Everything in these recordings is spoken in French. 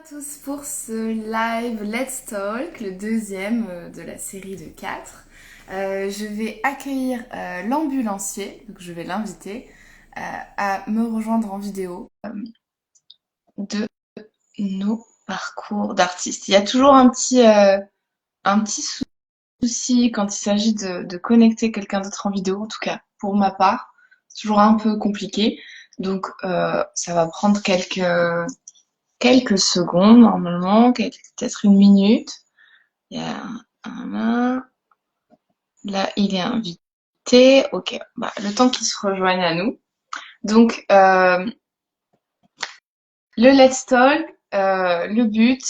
Tous pour ce live Let's Talk, le deuxième de la série de 4. Je vais accueillir l'ambulancier, donc je vais l'inviter à me rejoindre en vidéo de nos parcours d'artistes. Il y a toujours un petit souci quand il s'agit de connecter quelqu'un d'autre en vidéo, en tout cas pour ma part. C'est toujours un peu compliqué, donc ça va prendre quelques secondes normalement, peut-être une minute. Il y a là, il est invité. Ok, le temps qu'il se rejoigne à nous. Donc, le Let's Talk, le but,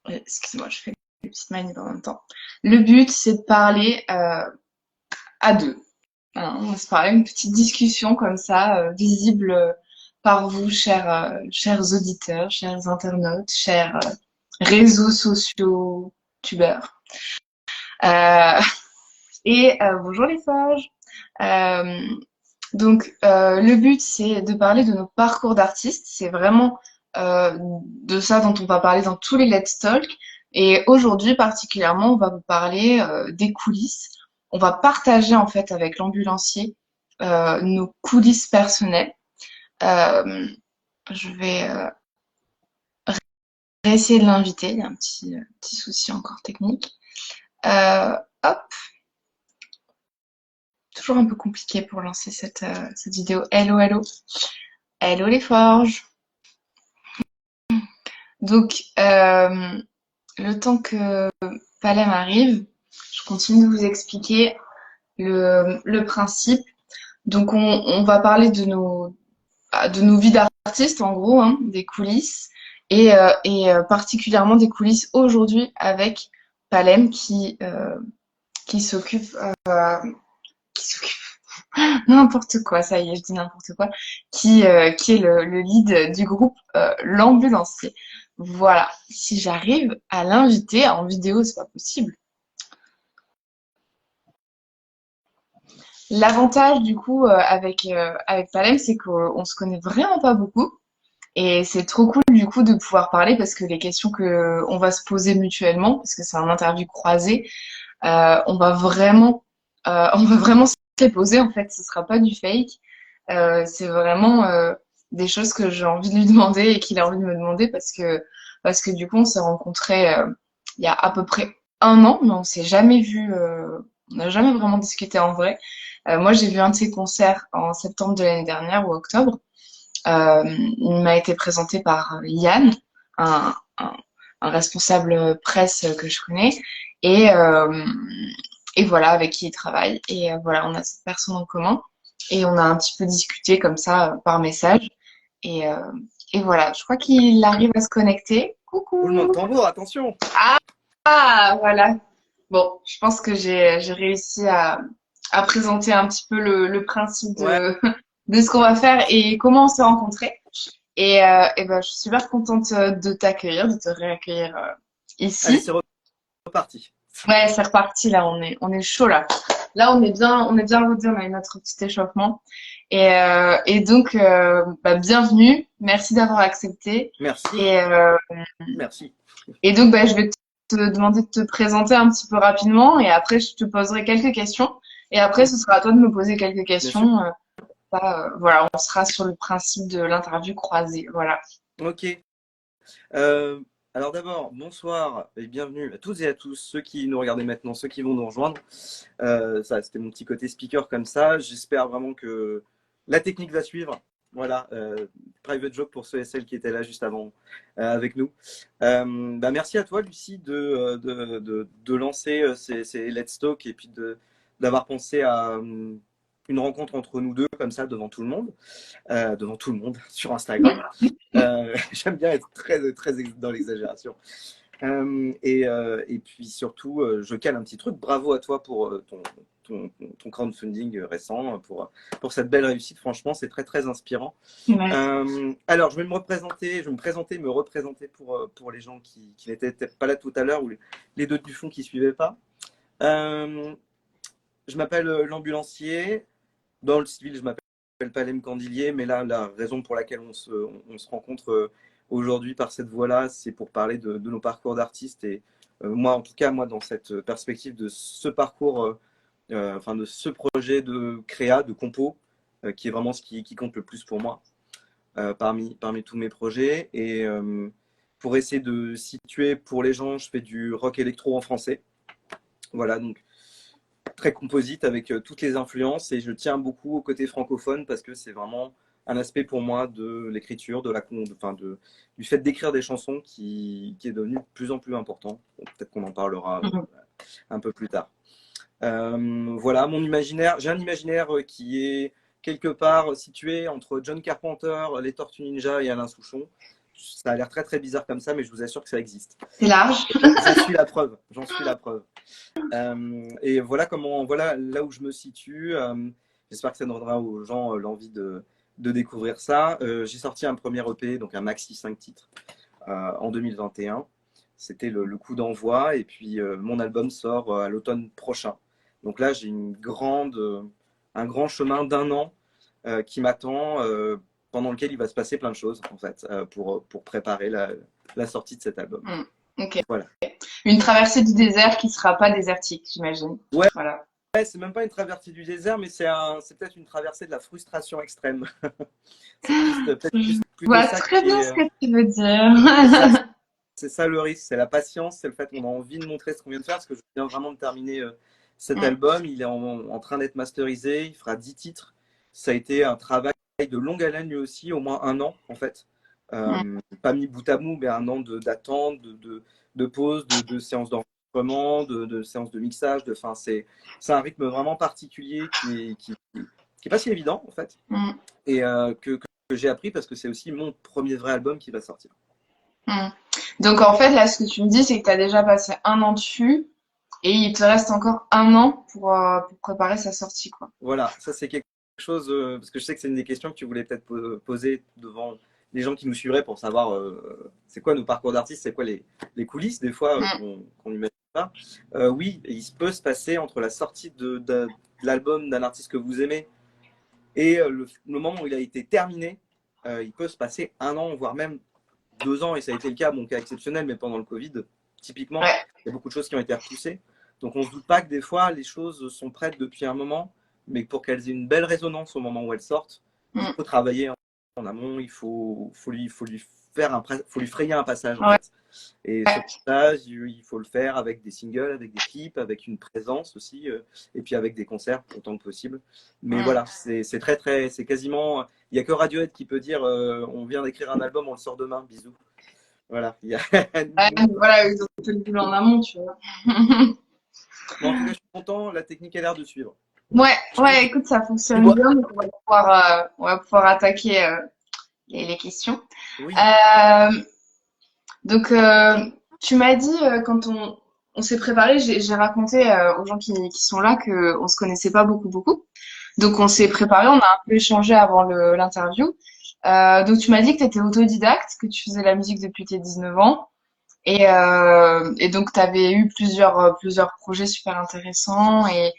excuse-moi, je fais une petite manip en même temps. Le but, c'est de parler à deux. Hein, on va se parler, une petite discussion comme ça, visible par vous, chers auditeurs, chers internautes, chers réseaux sociaux, tubeurs. Euh, bonjour les sages. Euh, le but, c'est de parler de nos parcours d'artistes. C'est vraiment de ça dont on va parler dans tous les Let's Talk. Et aujourd'hui, particulièrement, on va vous parler des coulisses. On va partager, en fait, avec l'ambulancier nos coulisses personnelles. Je vais essayer de l'inviter. Il y a un petit souci encore technique. Hop. Toujours un peu compliqué pour lancer cette vidéo. Hello, hello. Hello les forges. Donc, le temps que Palem arrive, je continue de vous expliquer le principe. Donc, on va parler de nos vies d'artistes, en gros, hein, des coulisses, et particulièrement des coulisses aujourd'hui avec Palem qui s'occupe qui s'occupe n'importe quoi, ça y est, je dis n'importe quoi, qui est le lead du groupe L'Ambulancier. Voilà, si j'arrive à l'inviter en vidéo, c'est pas possible. L'avantage du coup avec Palem, c'est qu'on se connaît vraiment pas beaucoup et c'est trop cool du coup de pouvoir parler parce que les questions que on va se poser mutuellement, parce que c'est un interview croisé, on va vraiment se les poser en fait. Ce sera pas du fake. C'est vraiment des choses que j'ai envie de lui demander et qu'il a envie de me demander parce que du coup on s'est rencontrés il y a à peu près un an, mais on s'est jamais vu, on n'a jamais vraiment discuté en vrai. Moi j'ai vu un de ses concerts en septembre de l'année dernière ou octobre. Il m'a été présenté par Yann, un, un, un responsable presse que je connais, et, euh, et voilà avec qui il travaille. Et voilà, on a cette personne en commun. Et on a un petit peu discuté comme ça par message. Et, euh, et voilà, je crois qu'il arrive à se connecter. Roulement de Coucou! tambour, attention. Ah, voilà. Bon, je pense que j'ai réussi à présenter un petit peu le principe Ouais, de ce qu'on va faire et comment on s'est rencontrés. Et ben, je suis super contente de t'accueillir, de te réaccueillir allez, ici. c'est reparti. Ouais, c'est reparti là, on est chaud là. Là, on est bien rodé, on a eu notre petit échauffement. Et donc, bienvenue, merci d'avoir accepté. Merci, Et, euh, merci. et donc, je vais te demander de te présenter un petit peu rapidement et après, je te poserai quelques questions. Et après, ce sera à toi de me poser quelques Bien sûr. questions. Voilà, on sera sur le principe de l'interview croisée. Voilà. Ok. Euh, alors d'abord, bonsoir et bienvenue à toutes et à tous, ceux qui nous regardent maintenant, ceux qui vont nous rejoindre. Ça, c'était mon petit côté speaker comme ça. J'espère vraiment que la technique va suivre. Voilà, private joke pour ceux et celles qui étaient là juste avant avec nous. Merci à toi, Lucie, de lancer ces Let's Talk et puis d'avoir pensé à une rencontre entre nous deux comme ça devant tout le monde sur Instagram. J'aime bien être très dans l'exagération. Et puis surtout, je cale un petit truc. Bravo à toi pour ton crowdfunding récent, pour cette belle réussite. Franchement, c'est très inspirant. Merci. Alors, je vais me présenter, me représenter pour les gens qui n'étaient peut-être pas là tout à l'heure ou les deux du fond qui ne suivaient pas. Euh, je m'appelle l'ambulancier. Dans le civil, je m'appelle Palem Candilier, mais là, la raison pour laquelle on se rencontre aujourd'hui par cette voie-là, c'est pour parler de nos parcours d'artistes. Et moi, en tout cas, moi, dans cette perspective de ce parcours, enfin de ce projet de créa, de compo, qui est vraiment ce qui compte le plus pour moi parmi tous mes projets. Et pour essayer de situer pour les gens, je fais du rock électro en français. Voilà, donc très composite avec toutes les influences, et je tiens beaucoup au côté francophone parce que c'est vraiment un aspect pour moi de l'écriture, du fait d'écrire des chansons qui est devenu de plus en plus important. Bon, peut-être qu'on en parlera un peu plus tard. Voilà, mon imaginaire. J'ai un imaginaire qui est quelque part situé entre John Carpenter, les Tortues Ninja et Alain Souchon. Ça a l'air très très bizarre comme ça, mais je vous assure que ça existe. C'est large. J'en suis la preuve. J'en suis la preuve. Et voilà voilà là où je me situe. J'espère que ça donnera aux gens l'envie de découvrir ça. J'ai sorti un premier EP, donc un maxi 5 titres, en 2021. C'était le coup d'envoi. Et puis mon album sort à l'automne prochain. Donc là, j'ai un grand chemin d'1 an qui m'attend, pendant lequel il va se passer plein de choses, en fait, pour préparer la sortie de cet album. Ok. Voilà. Une traversée du désert qui sera pas désertique, j'imagine. Ouais. Voilà. Ouais, c'est même pas une traversée du désert, mais c'est peut-être une traversée de la frustration extrême. C'est peut-être Je plutôt vois ça très qui bien est. ce que tu veux dire. C'est ça le risque, c'est la patience, c'est le fait qu'on a envie de montrer ce qu'on vient de faire, parce que je viens vraiment de terminer cet album. Il est en train d'être masterisé, il fera 10 titres. Ça a été un travail de longue haleine lui aussi, au moins 1 an en fait. Pas mis bout à bout, mais 1 an d'attente, de pause, de séances d'enregistrement, de séances de mixage. C'est un rythme vraiment particulier qui est pas si évident en fait, et que j'ai appris parce que c'est aussi mon premier vrai album qui va sortir. Donc en fait, là, ce que tu me dis, c'est que tu as déjà passé 1 an dessus et il te reste encore 1 an pour préparer sa sortie, quoi. Voilà, ça c'est quelque chose, parce que je sais que c'est une des questions que tu voulais peut-être poser devant les gens qui nous suivraient pour savoir c'est quoi nos parcours d'artistes, c'est quoi les coulisses des fois qu'on n'imagine pas. Oui, il peut se passer entre la sortie de l'album d'un artiste que vous aimez et le moment où il a été terminé, il peut se passer 1 an, voire même 2 ans, et ça a été le cas, mon cas exceptionnel, mais pendant le Covid, typiquement, Ouais. il y a beaucoup de choses qui ont été repoussées. Donc on ne se doute pas que des fois, les choses sont prêtes depuis un moment, mais pour qu'elles aient une belle résonance au moment où elles sortent, il faut travailler en amont, faut lui frayer un passage en Ouais. fait. Et ce passage, il faut le faire avec des singles, avec des clips, avec une présence aussi, et puis avec des concerts autant que possible. Mais voilà, c'est très très, c'est quasiment, il n'y a que Radiohead qui peut dire on vient d'écrire un album, on le sort demain, bisous. Voilà, il y a Ouais, voilà, ils ont fait le boulot en amont, tu vois. Bon, en tout cas, je suis content, la technique a l'air de suivre. Ouais, écoute, ça fonctionne bien, donc on va pouvoir attaquer les questions. Oui. Donc, tu m'as dit, quand on s'est préparé, j'ai raconté aux gens qui sont là qu'on se connaissait pas beaucoup. Donc, on s'est préparé, on a un peu échangé avant l'interview. Donc, tu m'as dit que tu étais autodidacte, que tu faisais la musique depuis tes 19 ans. Et donc, tu avais eu plusieurs projets super intéressants et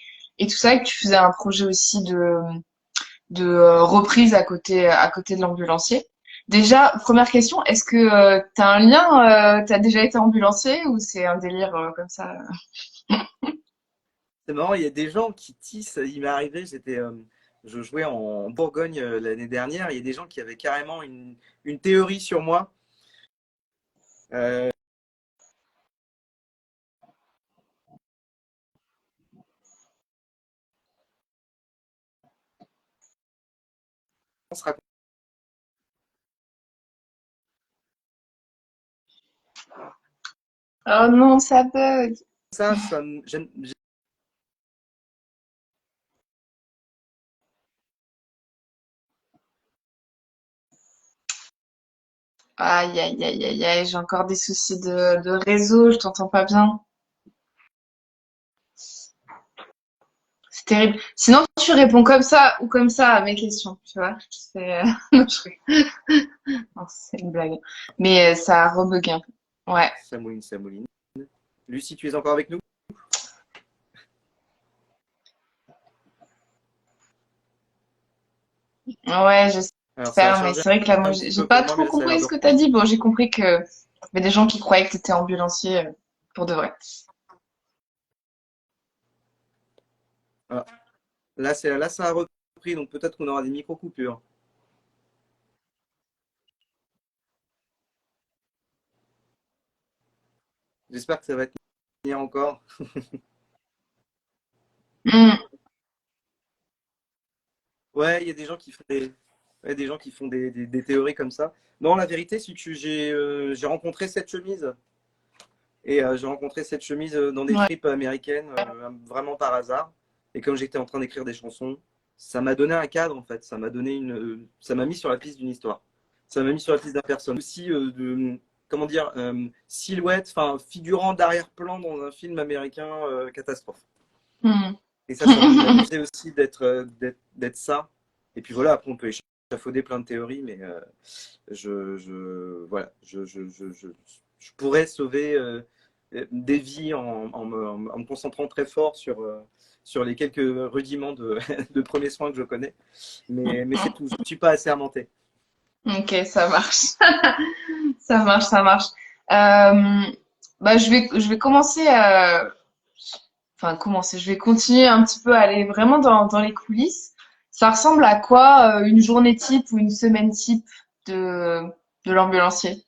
tout ça, et que tu faisais un projet aussi de reprise à côté de l'ambulancier. Déjà, première question, est-ce que tu as un lien, tu as déjà été ambulancier ou c'est un délire comme ça? C'est marrant, il y a des gens qui tissent. Il m'est arrivé, je jouais en Bourgogne l'année dernière. Il y a des gens qui avaient carrément une théorie sur moi. Euh, on se raconte Oh non, ça bug. ça Aïe, aïe, aïe, aïe, aïe, j'ai encore des soucis de réseau, je t'entends pas bien. C'est terrible. Sinon, tu réponds comme ça ou comme ça à mes questions, tu vois. Non, non, c'est une blague. Mais ça a rebugué un peu. Ouais. ça mouline, ça mouline. Lucie, tu es encore avec nous? Ouais, je sais. Alors, ça a Super, mais chargé c'est vrai que là, moi, un j'ai petit j'ai peu pas pour moi, mais trop là, ça a l'air compris de ce que t'as reprendre. dit. Bon, j'ai compris que y avait des gens qui croyaient que t'étais ambulancier pour de vrai. Ah, là, ça a repris, donc peut-être qu'on aura des micro-coupures. J'espère que ça va tenir encore. Hmm, Ouais, il y a des gens qui font ouais, des gens qui font des théories comme ça. Non, la vérité, c'est que j'ai rencontré cette chemise. Et j'ai rencontré cette chemise dans des ouais. fripes américaines, vraiment par hasard. Et comme j'étais en train d'écrire des chansons, ça m'a donné un cadre en fait. Ça m'a donné ça m'a mis sur la piste d'une histoire. Ça m'a mis sur la piste d'un personnage. Aussi comment dire, silhouette, enfin figurant d'arrière-plan dans un film américain catastrophe. Hmm. Et ça m'amusait aussi d'être ça. Et puis voilà, après on peut échafauder plein de théories, mais voilà, je pourrais sauver des vies en me concentrant très fort sur les quelques rudiments de premiers soins que je connais. Mais c'est tout, je ne suis pas assermenté. Ok, ça marche. Ça marche, ça marche. Euh, Bah, je vais commencer enfin, commencer. Je vais continuer un petit peu à aller vraiment dans les coulisses. Ça ressemble à quoi, une journée type ou une semaine type de, de l'ambulancier?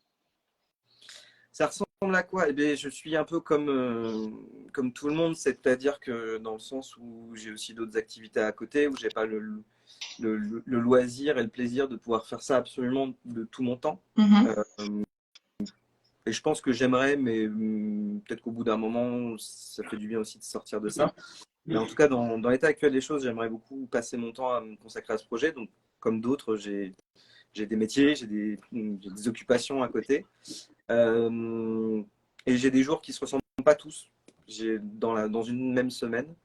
Ça ressemble à quoi? Eh bien, je suis un peu comme tout le monde, c'est-à-dire que dans le sens où j'ai aussi d'autres activités à côté, où j'ai pas le loisir et le plaisir de pouvoir faire ça absolument de tout mon temps. Mhm. Euh, et je pense que j'aimerais, mais peut-être qu'au bout d'un moment, ça fait du bien aussi de sortir de ça. Mais en tout cas, dans l'état actuel des choses, j'aimerais beaucoup passer mon temps à me consacrer à ce projet. Donc, comme d'autres, j'ai des métiers, j'ai des occupations à côté. Euh, et j'ai des jours qui ne se ressemblent pas tous. J'ai dans une même semaine.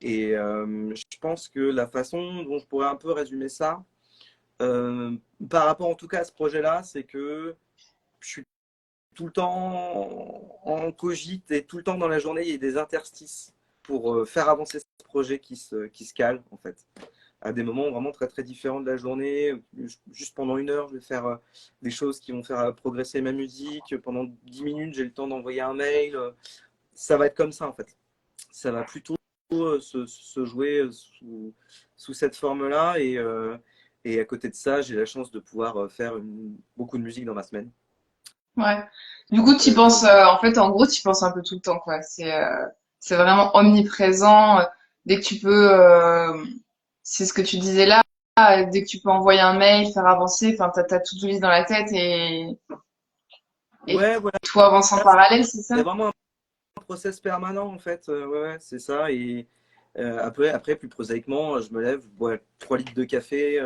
Et je pense que la façon dont je pourrais un peu résumer ça, euh, par rapport en tout cas à ce projet-là, c'est que je suis tout le temps en cogite et tout le temps dans la journée, il y a des interstices pour faire avancer ce projet qui se cale en fait. À des moments vraiment très très différents de la journée, juste pendant 1 heure, je vais faire des choses qui vont faire progresser ma musique. Pendant 10 minutes, j'ai le temps d'envoyer un mail. Ça va être comme ça en fait. Ça va plutôt se jouer sous cette forme-là et à côté de ça, j'ai la chance de pouvoir faire beaucoup de musique dans ma semaine. Ouais. Du coup, tu Euh, penses, en fait, en gros, tu penses un peu tout le temps, quoi. C'est vraiment omniprésent. Dès que tu peux, c'est ce que tu disais là. Dès que tu peux envoyer un mail, faire avancer, enfin, t'as tout liste dans la tête et ouais, voilà, tout avance en parallèle, c'est il y a ça? vraiment un process permanent en fait. Ouais, ouais, c'est ça. Et après, plus prosaïquement, je me lève, je bois 3 litres de café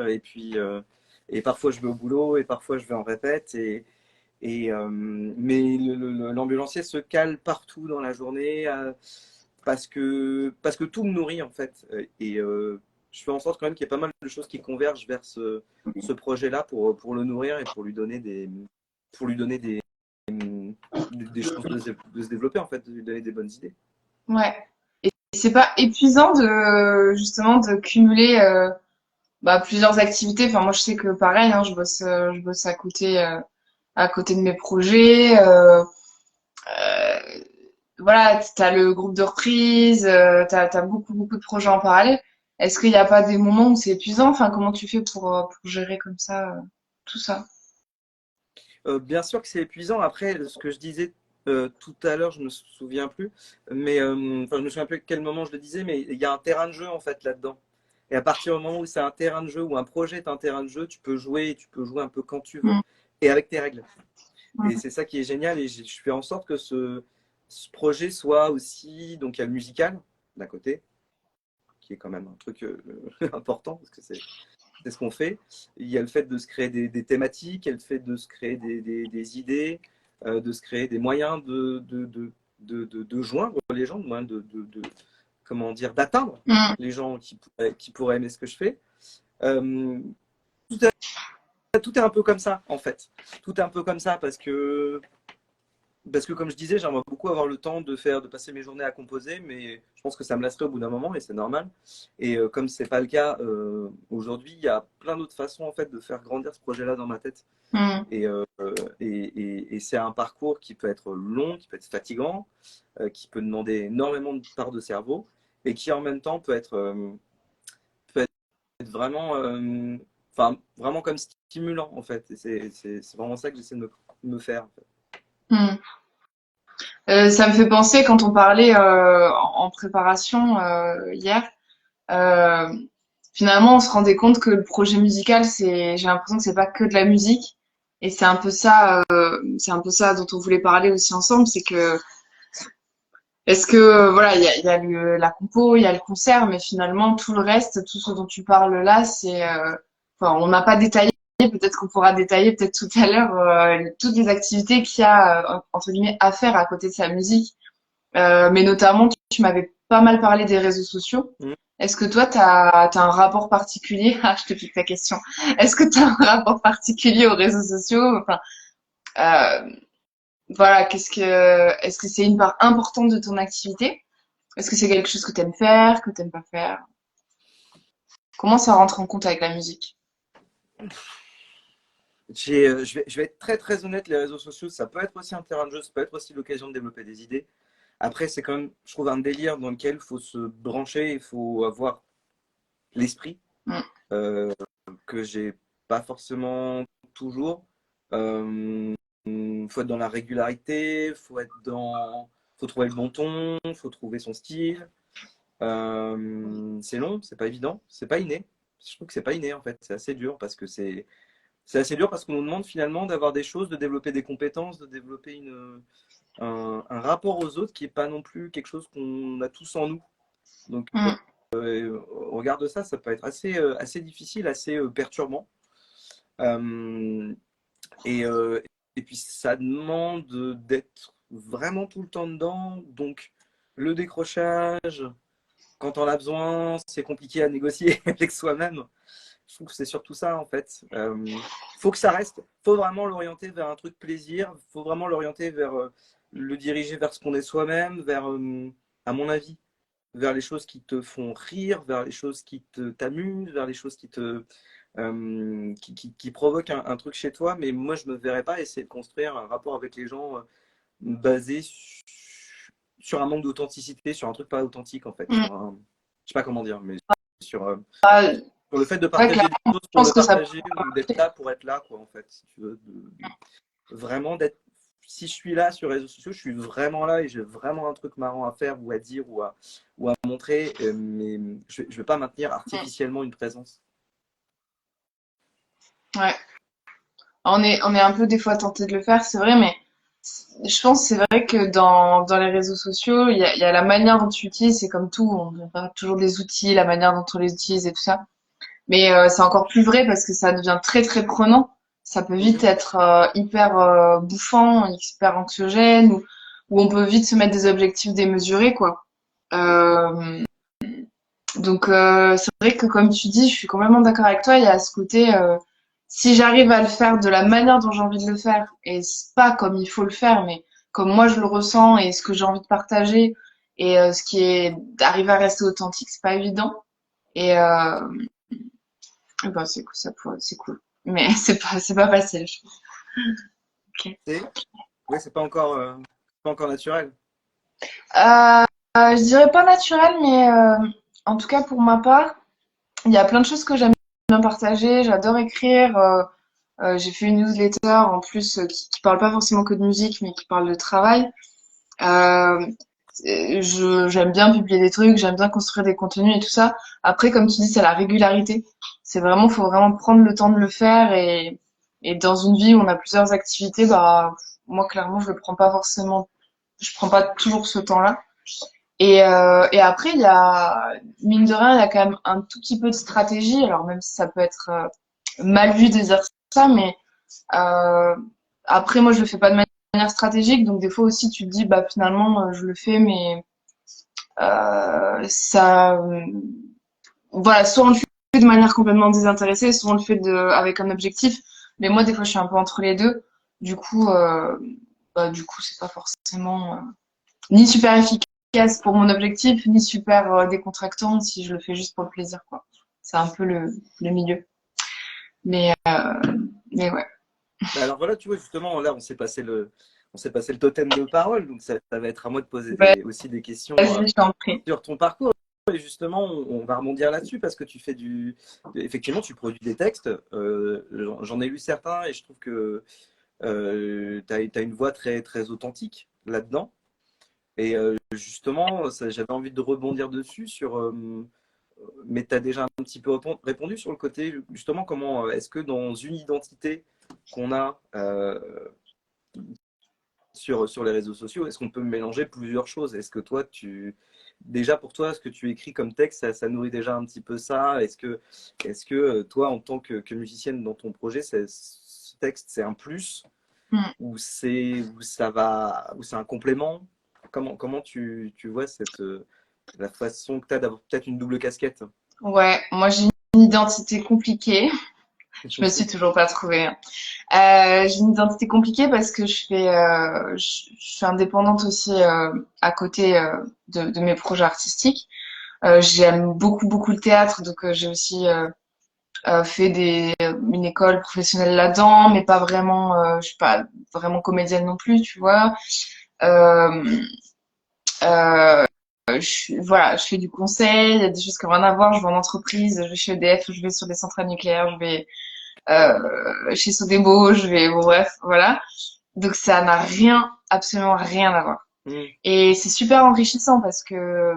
et parfois je vais au boulot et parfois je vais en répète. Mais l'ambulancier se cale partout dans la journée parce que tout me nourrit en fait. Je fais en sorte quand même qu'il y ait pas mal de choses qui convergent vers ce projet-là pour le nourrir et pour lui donner des chances de se développer en fait, de lui donner des bonnes idées. Ouais. Et c'est pas épuisant de, justement, de cumuler, bah, plusieurs activités. Enfin, moi, je sais que pareil, hein, je bosse à côté de mes projets. Voilà, t'as le groupe de reprise, t'as beaucoup de projets en parallèle. Est-ce qu'il n'y a pas des moments où c'est épuisant? Enfin, comment tu fais pour gérer comme ça, tout ça? Bien sûr que c'est épuisant. Après, ce que je disais tout à l'heure, je me souviens plus, mais enfin, je me souviens plus à quel moment je le disais, mais il y a un terrain de jeu en fait là-dedans. Et à partir du moment où c'est un terrain de jeu, ou un projet est un terrain de jeu, tu peux jouer un peu quand tu veux Mm, et avec tes règles. Et mm, c'est ça qui est génial. Et je fais en sorte que ce projet soit aussi, donc il y a le musical d'un côté, qui est quand même un truc important parce que c'est ce qu'on fait. Il y a le fait de se créer des thématiques, il y a le fait de se créer des idées, de se créer des moyens de joindre les gens, comment dire, d'atteindre mm. les gens qui pourraient aimer ce que je fais. Euh, tout est un peu comme ça, en fait. Tout est un peu comme ça parce que parce que comme je disais, j'aimerais beaucoup avoir le temps de passer mes journées à composer, mais je pense que ça me lasserait au bout d'un moment et c'est normal. Et comme c'est pas le cas aujourd'hui, il y a plein d'autres façons en fait de faire grandir ce projet-là dans ma tête. Mm. Et, et c'est un parcours qui peut être long, qui peut être fatigant, qui peut demander énormément de part de cerveau et qui en même temps peut être vraiment, enfin, vraiment comme stimulant en fait. Et c'est vraiment ça que j'essaie de me faire. En fait. Mm. Ça me fait penser quand on parlait en préparation hier. euh, Finalement, on se rendait compte que le projet musical, j'ai l'impression que c'est pas que de la musique. Et c'est un peu ça dont on voulait parler aussi ensemble, c'est que est-ce que voilà, il y a la compo, il y a le concert, mais finalement tout le reste, tout ce dont tu parles là, enfin, on n'a pas détaillé. Peut-être qu'on pourra détailler peut-être tout à l'heure toutes les activités qu'il y a entre guillemets à faire à côté de sa musique. Mais notamment, tu m'avais pas mal parlé des réseaux sociaux. Mm. Est-ce que toi, t'as un rapport particulier? Ah, je te pique ta question. Est-ce que tu as un rapport particulier aux réseaux sociaux? Enfin, euh, voilà, est-ce que c'est une part importante de ton activité? Est-ce que c'est quelque chose que t'aimes faire, que t'aimes pas faire? Comment ça rentre en compte avec la musique? Je vais être très très honnête, les réseaux sociaux, ça peut être aussi un terrain de jeu, ça peut être aussi l'occasion de développer des idées. Après, c'est quand même, je trouve, un délire dans lequel il faut se brancher, il faut avoir l'esprit Mm. euh, que j'ai pas forcément toujours. Faut être dans la régularité, faut trouver le bon ton, faut trouver son style. C'est long, c'est pas évident, c'est pas inné. Je trouve que c'est pas inné en fait, c'est assez dur parce que c'est assez dur parce qu'on nous demande finalement d'avoir des choses, de développer des compétences, de développer un rapport aux autres qui est pas non plus quelque chose qu'on a tous en nous. Donc Mm. au regard de ça, ça peut être assez difficile, assez perturbant. Euh, et, euh, et puis ça demande d'être vraiment tout le temps dedans. Donc le décrochage, quand on a besoin, c'est compliqué à négocier avec soi-même. Je trouve que c'est surtout ça en fait. Faut que ça reste, faut vraiment l'orienter vers un truc plaisir, faut vraiment l'orienter vers le diriger vers ce qu'on est soi-même, vers, à mon avis, vers les choses qui te font rire, vers les choses qui t'amusent, vers les choses qui provoquent un truc chez toi. Mais moi, je me verrais pas essayer de construire un rapport avec les gens basé sur un manque d'authenticité, sur un truc pas authentique en fait, Mm. je sais pas comment dire, mais sur, Ah, sur le fait de ouais, partager clairement, des choses je pour pense le que ça partager ou d'être là pour être là, quoi, en fait, si tu veux. Vraiment d'être. Si je suis là sur les réseaux sociaux, je suis vraiment là et j'ai vraiment un truc marrant à faire ou à dire ou à montrer, mais je ne vais pas maintenir Mm. artificiellement une présence. Ouais. On est un peu des fois tenté de le faire, c'est vrai, mais je pense que c'est vrai que dans les réseaux sociaux, il y a la manière dont tu l'utilises, c'est comme tout, on a toujours des outils, la manière dont on les utilise et tout ça. Mais c'est encore plus vrai parce que ça devient très très prenant. Ça peut vite Mhm. être hyper bouffant, hyper anxiogène, ou on peut vite se mettre des objectifs démesurés, quoi. Euh, donc c'est vrai que comme tu dis, je suis complètement d'accord avec toi. Il y a ce côté, si j'arrive à le faire de la manière dont j'ai envie de le faire, et c'est pas comme il faut le faire, mais comme moi je le ressens et ce que j'ai envie de partager, et ce qui est d'arriver à rester authentique, c'est pas évident. Et bah, c'est cool, c'est cool. Mais c'est pas facile, je trouve. Ok. C'est Oui, c'est pas encore naturel. Je dirais pas naturel, mais en tout cas pour ma part, il y a plein de choses que j'aime bien partager. J'adore écrire. J'ai fait une newsletter en plus qui parle pas forcément que de musique, mais qui parle de travail. Euh, J'aime bien publier des trucs, j'aime bien construire des contenus et tout ça. Après, comme tu dis, c'est la régularité. Faut vraiment prendre le temps de le faire et dans une vie où on a plusieurs activités, bah, moi, clairement, je prends pas toujours ce temps-là. Et après, mine de rien, il y a quand même un tout petit peu de stratégie. Alors, même si ça peut être mal vu de dire ça, mais euh, après, moi, je le fais pas de manière stratégique, donc des fois aussi, tu te dis, bah finalement, je le fais, mais voilà, soit on le fait de manière complètement désintéressée, soit on le fait avec un objectif. Mais moi, des fois, je suis un peu entre les deux. Du coup, bah, du coup, c'est pas forcément ni super efficace pour mon objectif, ni super décontractant si je le fais juste pour le plaisir, quoi. C'est un peu le milieu. Mais, mais ouais. Bah alors voilà, tu vois, justement, là, on s'est passé le totem de parole, donc ça va être à moi de poser aussi des questions Vas-y, je t'en prie. sur ton parcours. Et justement, on va rebondir là-dessus parce que effectivement, tu produis des textes. J'en ai lu certains et je trouve que tu as une voix très, très authentique là-dedans. Et justement, j'avais envie de rebondir dessus mais tu as déjà un petit peu répondu sur le côté, justement, comment est-ce que dans une identité qu'on a sur les réseaux sociaux, est-ce qu'on peut mélanger plusieurs choses? Est-ce que toi, déjà pour toi, ce que tu écris comme texte, ça nourrit déjà un petit peu ça? Est-ce que toi, en tant que musicienne dans ton projet, ce texte, c'est un plus Mm. ou c'est un complément? Comment tu vois la façon que tu as d'avoir peut-être une double casquette? Ouais, moi j'ai une identité compliquée. Je me suis toujours pas trouvée, hein. J'ai une identité compliquée parce que je suis indépendante aussi à côté de mes projets artistiques. J'aime beaucoup le théâtre, donc j'ai aussi fait une école professionnelle là-dedans, mais pas vraiment. Je suis pas vraiment comédienne non plus, tu vois. Euh, euh, voilà, je fais du conseil, il y a des choses qui n'ont rien à voir. Je vais en entreprise, je vais chez EDF, je vais sur des centrales nucléaires, je vais chez Sodebo, je vais, bon, bref, voilà. Donc ça n'a rien, absolument rien à voir. Mm. Et c'est super enrichissant parce que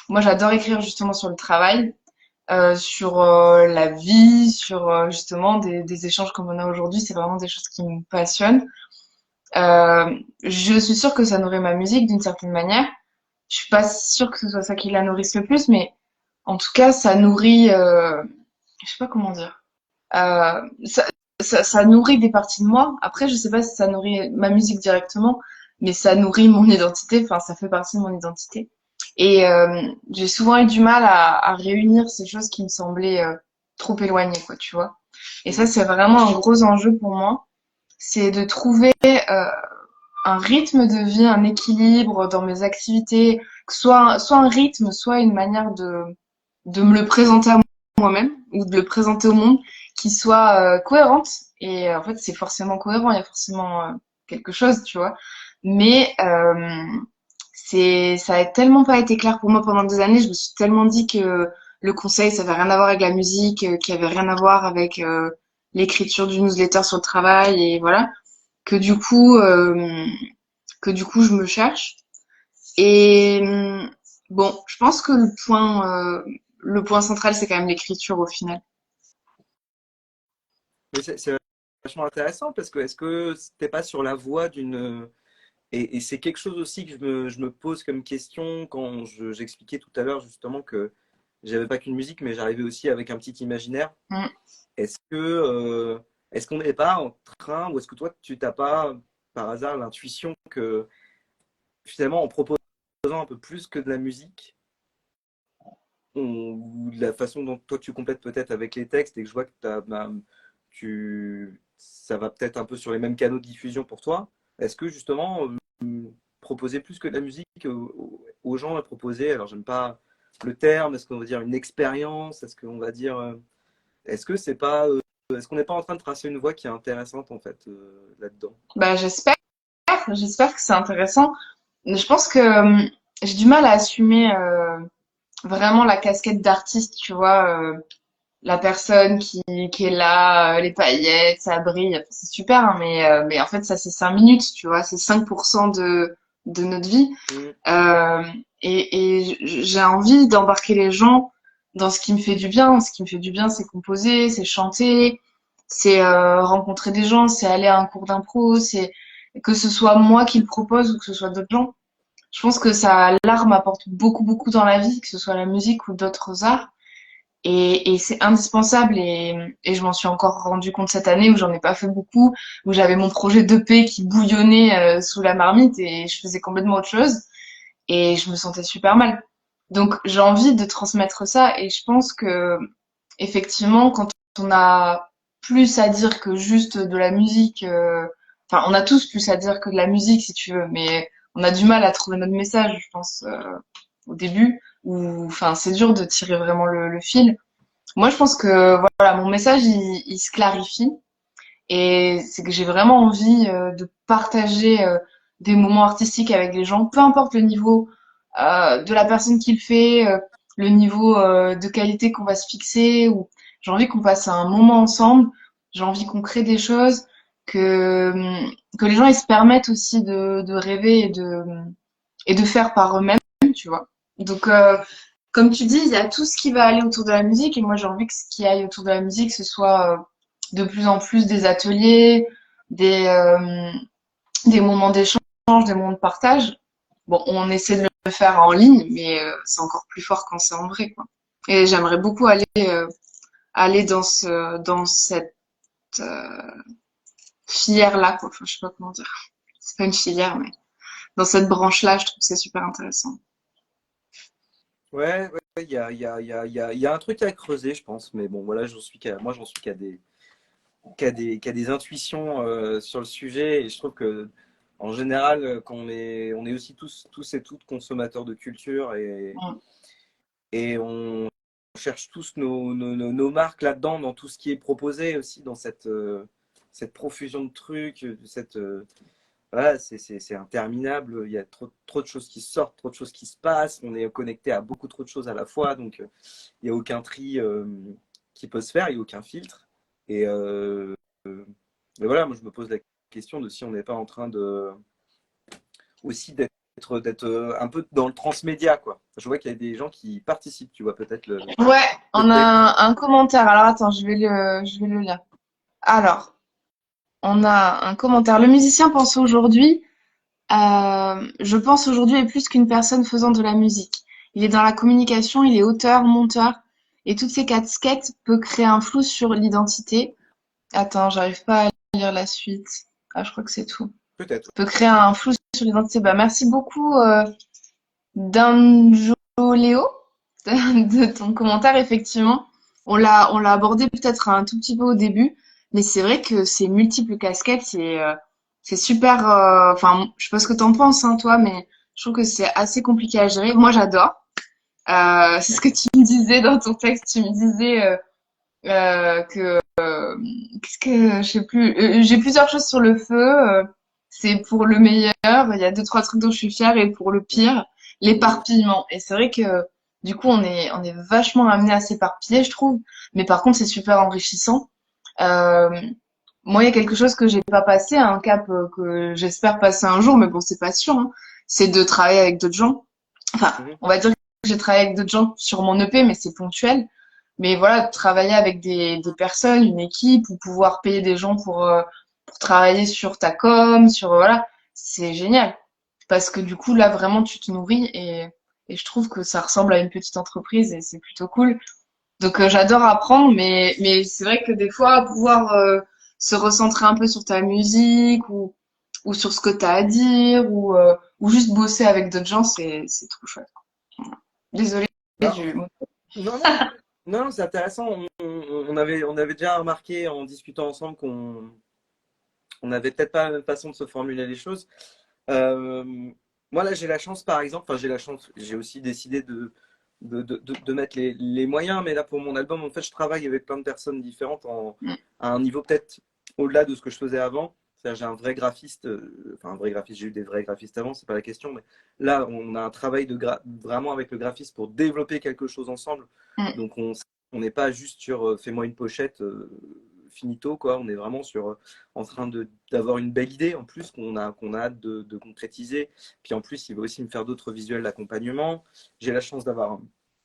moi j'adore écrire justement sur le travail, sur la vie, sur justement des échanges comme on a aujourd'hui. C'est vraiment des choses qui me passionnent. Je suis sûre que ça nourrit ma musique d'une certaine manière. Je suis pas sûre que ce soit ça qui la nourrisse le plus, mais en tout cas ça nourrit, je sais pas comment dire. Ça, ça nourrit des parties de moi. Après, je sais pas si ça nourrit ma musique directement, mais ça nourrit mon identité. Enfin, ça fait partie de mon identité. Et j'ai souvent eu du mal à réunir ces choses qui me semblaient trop éloignées, quoi, tu vois. Et ça, Mm. c'est vraiment un gros enjeu pour moi. C'est de trouver un rythme de vie, un équilibre dans mes activités, que ce soit un rythme, soit une manière de me le présenter à moi-même ou de le présenter au monde qui soit cohérente. Et en fait, c'est forcément cohérent, il y a forcément quelque chose, tu vois. Mais ça a tellement pas été clair pour moi pendant des années. Je me suis tellement dit que le conseil, ça avait rien à voir avec la musique, qu'il y avait rien à voir avec l'écriture du newsletter sur le travail, et voilà. Que du coup, euh, que du coup, je me cherche. Et bon, je pense que le point central, c'est quand même l'écriture au final. Mais c'est vachement intéressant parce que est-ce que t'es pas sur la voie d'une. Et c'est quelque chose aussi que je me pose comme question quand j'expliquais tout à l'heure justement que j'avais pas qu'une musique, mais j'arrivais aussi avec un petit imaginaire. Mm. Est-ce qu'on n'est pas en train, ou est-ce que toi, tu t'as pas par hasard l'intuition que finalement, en proposant un peu plus que de la musique, ou de la façon dont toi tu complètes peut-être avec les textes et que je vois que ça va peut-être un peu sur les mêmes canaux de diffusion pour toi, est-ce que justement proposer plus que de la musique aux gens, proposer, alors j'aime pas le terme, est-ce qu'on va dire une expérience, est-ce qu'on va dire, est-ce que c'est pas, est-ce qu'on n'est pas en train de tracer une voie qui est intéressante en fait là-dedans? Bah, j'espère que c'est intéressant. Mais je pense que j'ai du mal à assumer vraiment la casquette d'artiste, tu vois. La personne qui est là, les paillettes, ça brille, c'est super, hein, mais en fait, ça, c'est 5 minutes, tu vois, c'est 5% de notre vie. Mm. Euh, j'ai envie d'embarquer les gens dans ce qui me fait du bien. Ce qui me fait du bien, c'est composer, c'est chanter, c'est rencontrer des gens, c'est aller à un cours d'impro, c'est que ce soit moi qui le propose ou que ce soit d'autres gens. Je pense que l'art m'apporte beaucoup dans la vie, que ce soit la musique ou d'autres arts. Et c'est indispensable et je m'en suis encore rendu compte cette année où j'en ai pas fait beaucoup, où j'avais mon projet d'EP qui bouillonnait sous la marmite et je faisais complètement autre chose et je me sentais super mal. Donc j'ai envie de transmettre ça et je pense que effectivement quand on a plus à dire que juste de la musique, enfin, on a tous plus à dire que de la musique, si tu veux, mais on a du mal à trouver notre message, je pense, au début, ou, enfin, c'est dur de tirer vraiment le fil. Moi, je pense que, voilà, mon message, il se clarifie, et c'est que j'ai vraiment envie de partager des moments artistiques avec les gens, peu importe le niveau de la personne qui le fait, le niveau de qualité qu'on va se fixer, ou j'ai envie qu'on passe un moment ensemble, j'ai envie qu'on crée des choses, que les gens ils se permettent aussi de rêver et de faire par eux-mêmes, tu vois. Donc comme tu dis, il y a tout ce qui va aller autour de la musique et moi j'ai envie que ce qui aille autour de la musique ce soit de plus en plus des ateliers, des euh, des moments d'échange, des moments de partage. Bon, on essaie de le faire en ligne, mais c'est encore plus fort quand c'est en vrai, quoi. Et j'aimerais beaucoup aller dans cette euh, filière-là, quoi. Enfin, je sais pas comment dire. C'est pas une filière, mais dans cette branche-là, je trouve que c'est super intéressant. Ouais, ouais, il y a un truc à creuser, je pense. Mais bon, voilà, moi, j'en suis qu'à des intuitions sur le sujet. Et je trouve que, en général, quand on est aussi tous et toutes consommateurs de culture Mm. et on cherche tous nos marques là-dedans, dans tout ce qui est proposé aussi, dans cette profusion de trucs, voilà, c'est interminable. Il y a trop de choses qui sortent, trop de choses qui se passent. On est connecté à beaucoup trop de choses à la fois. Donc, il n'y a aucun tri qui peut se faire, il n'y a aucun filtre. Et, mais voilà, moi, je me pose la question de si on n'est pas en train de aussi d'être un peu dans le transmédia, quoi. Je vois qu'il y a des gens qui participent, tu vois, peut-être Ouais, le on a texte. un commentaire. Alors attends, je vais le lire. Alors, on a un commentaire. Le musicien pense aujourd'hui. Je pense aujourd'hui est plus qu'une personne faisant de la musique. Il est dans la communication, il est auteur, monteur, et toutes ces casquettes peut créer un flou sur l'identité. Attends, j'arrive pas à lire la suite. Ah, je crois que c'est tout. Peut-être. Peut créer un flou sur l'identité. Bah, merci beaucoup, Danjoléo, de ton commentaire, effectivement. On l'a abordé peut-être un tout petit peu au début, mais c'est vrai que ces multiples casquettes, c'est super, enfin, je sais pas ce que t'en penses, hein, toi, mais je trouve que c'est assez compliqué à gérer. Moi, j'adore. C'est ce que tu me disais dans ton texte. Tu me disais que qu'est-ce que je sais plus. J'ai plusieurs choses sur le feu. C'est pour le meilleur. Il y a deux trois trucs dont je suis fière et pour le pire, l'éparpillement. Et c'est vrai que du coup on est vachement amené à s'éparpiller, je trouve. Mais par contre c'est super enrichissant. Euh, Moi il y a quelque chose que j'ai pas passé, un cap que j'espère passer un jour, mais bon c'est pas sûr. Hein, c'est de travailler avec d'autres gens. Enfin, Mhm. on va dire que j'ai travaillé avec d'autres gens sur mon EP, mais c'est ponctuel. Mais voilà, travailler avec des personnes, une équipe, ou pouvoir payer des gens pour travailler sur ta com, sur voilà, c'est génial. Parce que du coup, là, vraiment, tu te nourris et je trouve que ça ressemble à une petite entreprise et c'est plutôt cool. Donc, j'adore apprendre, mais c'est vrai que des fois, pouvoir se recentrer un peu sur ta musique ou sur ce que tu as à dire ou juste bosser avec d'autres gens, c'est trop chouette. Voilà. Désolée Alors, du mot. non, non, non, c'est intéressant. On avait déjà remarqué en discutant ensemble qu'on on avait peut-être pas la même façon de se formuler les choses. Euh, Moi, là, j'ai la chance, par exemple, enfin, j'ai la chance, j'ai aussi décidé de mettre les moyens, mais là, pour mon album, en fait, je travaille avec plein de personnes différentes Mm. à un niveau peut-être au-delà de ce que je faisais avant. C'est-à-dire, j'ai un vrai graphiste, enfin, un vrai graphiste, j'ai eu des vrais graphistes avant, c'est pas la question, mais là, on a un travail vraiment avec le graphiste pour développer quelque chose ensemble. Mm. Donc, on n'est pas juste sur fais-moi une pochette, finito, quoi. On est vraiment sur en train d'avoir une belle idée en plus qu'on a hâte de concrétiser. Puis en plus, il va aussi me faire d'autres visuels d'accompagnement. J'ai la chance d'avoir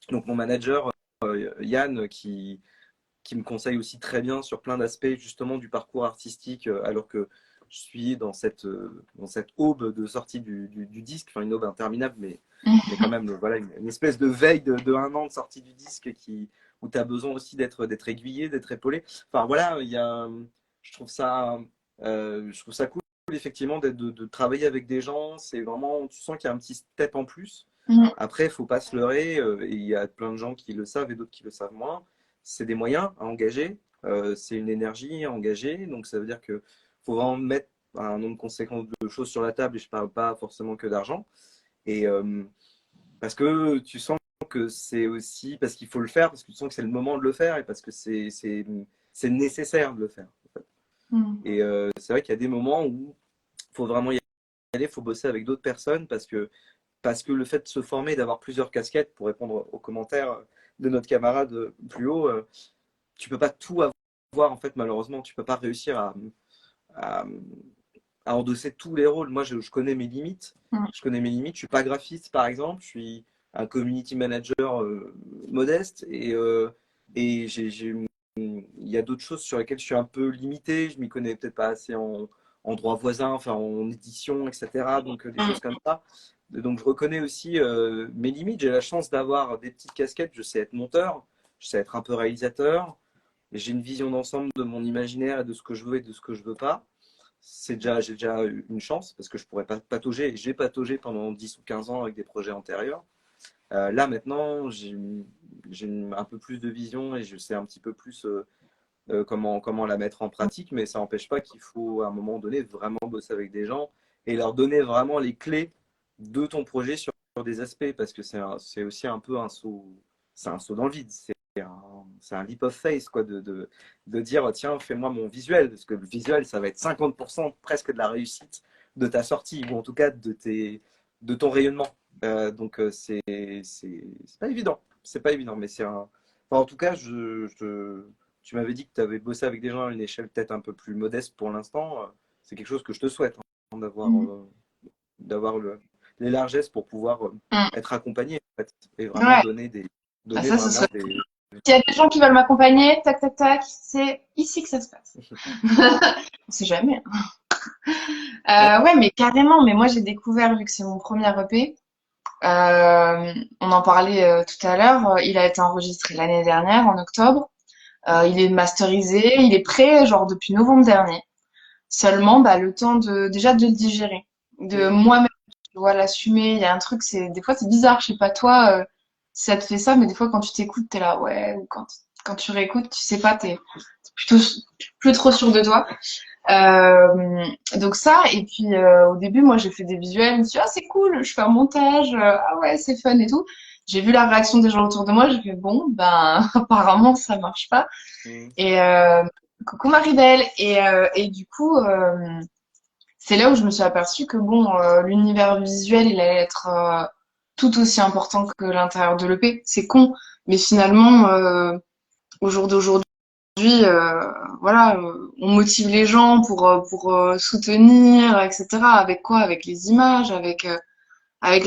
donc mon manager Yann qui me conseille aussi très bien sur plein d'aspects justement du parcours artistique alors que je suis dans cette aube de sortie du disque, enfin une aube interminable, mais quand même voilà, une espèce de veille de un an de sortie du disque où tu as besoin aussi d'être aiguillé, d'être épaulé. Enfin voilà, je trouve je trouve ça cool effectivement de travailler avec des gens. C'est vraiment, tu sens qu'il y a un petit step en plus. Mm. Après, il faut pas se leurrer. Et il y a plein de gens qui le savent et d'autres qui le savent moins. C'est des moyens à engager. C'est une énergie à engager. Donc ça veut dire que faut vraiment mettre un nombre conséquent de choses sur la table et je parle pas forcément que d'argent. Et parce que tu sens que c'est aussi parce qu'il faut le faire, parce que tu sens que c'est le moment de le faire et parce que c'est nécessaire de le faire. En fait. Mm. Et c'est vrai qu'il y a des moments où il faut vraiment y aller, il faut bosser avec d'autres personnes parce que le fait de se former, d'avoir plusieurs casquettes, pour répondre aux commentaires de notre camarade plus haut, tu peux pas tout avoir en fait malheureusement, tu peux pas réussir à, à endosser tous les rôles. Moi, je connais mes limites. Mm. Je connais mes limites. Je suis pas graphiste, par exemple. Je suis un community manager modeste et il y a d'autres choses sur lesquelles je suis un peu limité. Je m'y connais peut-être pas assez en droit voisin, enfin en édition, etc. Donc des choses comme ça. Donc je reconnais aussi mes limites. J'ai la chance d'avoir des petites casquettes. Je sais être monteur, je sais être un peu réalisateur. J'ai une vision d'ensemble de mon imaginaire et de ce que je veux et de ce que je veux pas j'ai déjà eu une chance parce que je pourrais pas patauger et j'ai pataugé pendant 10 ou 15 ans avec des projets antérieurs. Là maintenant, j'ai un peu plus de vision et je sais un petit peu plus comment la mettre en pratique, mais ça n'empêche pas qu'il faut à un moment donné vraiment bosser avec des gens et leur donner vraiment les clés de ton projet sur des aspects parce que c'est aussi un peu c'est un saut dans le vide. C'est un leap of faith quoi, de dire tiens, fais-moi mon visuel, parce que le visuel, ça va être 50% presque de la réussite de ta sortie, ou en tout cas de ton rayonnement. Donc c'est pas évident. C'est pas évident, mais c'est un. Enfin, en tout cas, tu m'avais dit que tu avais bossé avec des gens à une échelle peut-être un peu plus modeste pour l'instant. C'est quelque chose que je te souhaite, hein, Mm. d'avoir les largesses pour pouvoir Mm. être accompagné en fait, et vraiment Ouais, ah, donner ça, ce vraiment serait. des. S'il y a des gens qui veulent m'accompagner, tac, tac, tac, c'est ici que ça se passe. On sait jamais. Ouais. Ouais, mais carrément. Mais moi, j'ai découvert, vu que c'est mon premier EP, on en parlait tout à l'heure, il a été enregistré l'année dernière, en octobre. Il est masterisé, il est prêt, genre depuis novembre dernier. Seulement, bah, le temps déjà de le digérer, de Mm. moi-même, tu vois, l'assumer. Il y a un truc, des fois, c'est bizarre. Je sais pas toi, si ça te fait ça, mais des fois, quand tu t'écoutes, t'es là, ouais, ou quand tu réécoutes, tu sais pas, t'es plutôt plus trop sûr de toi. Donc ça, et puis au début, moi, j'ai fait des visuels, je me suis dit, ah, c'est cool, je fais un montage, ah ouais, c'est fun et tout. J'ai vu la réaction des gens autour de moi, j'ai fait, bon, ben, apparemment, ça marche pas. Mm. Et coucou Maribel. Et du coup, c'est là où je me suis aperçue que bon, l'univers visuel, il allait être tout aussi important que l'intérieur de l'EP. C'est con, mais finalement, au jour d'aujourd'hui, voilà, on motive les gens pour soutenir, etc. Avec quoi? Avec les images, avec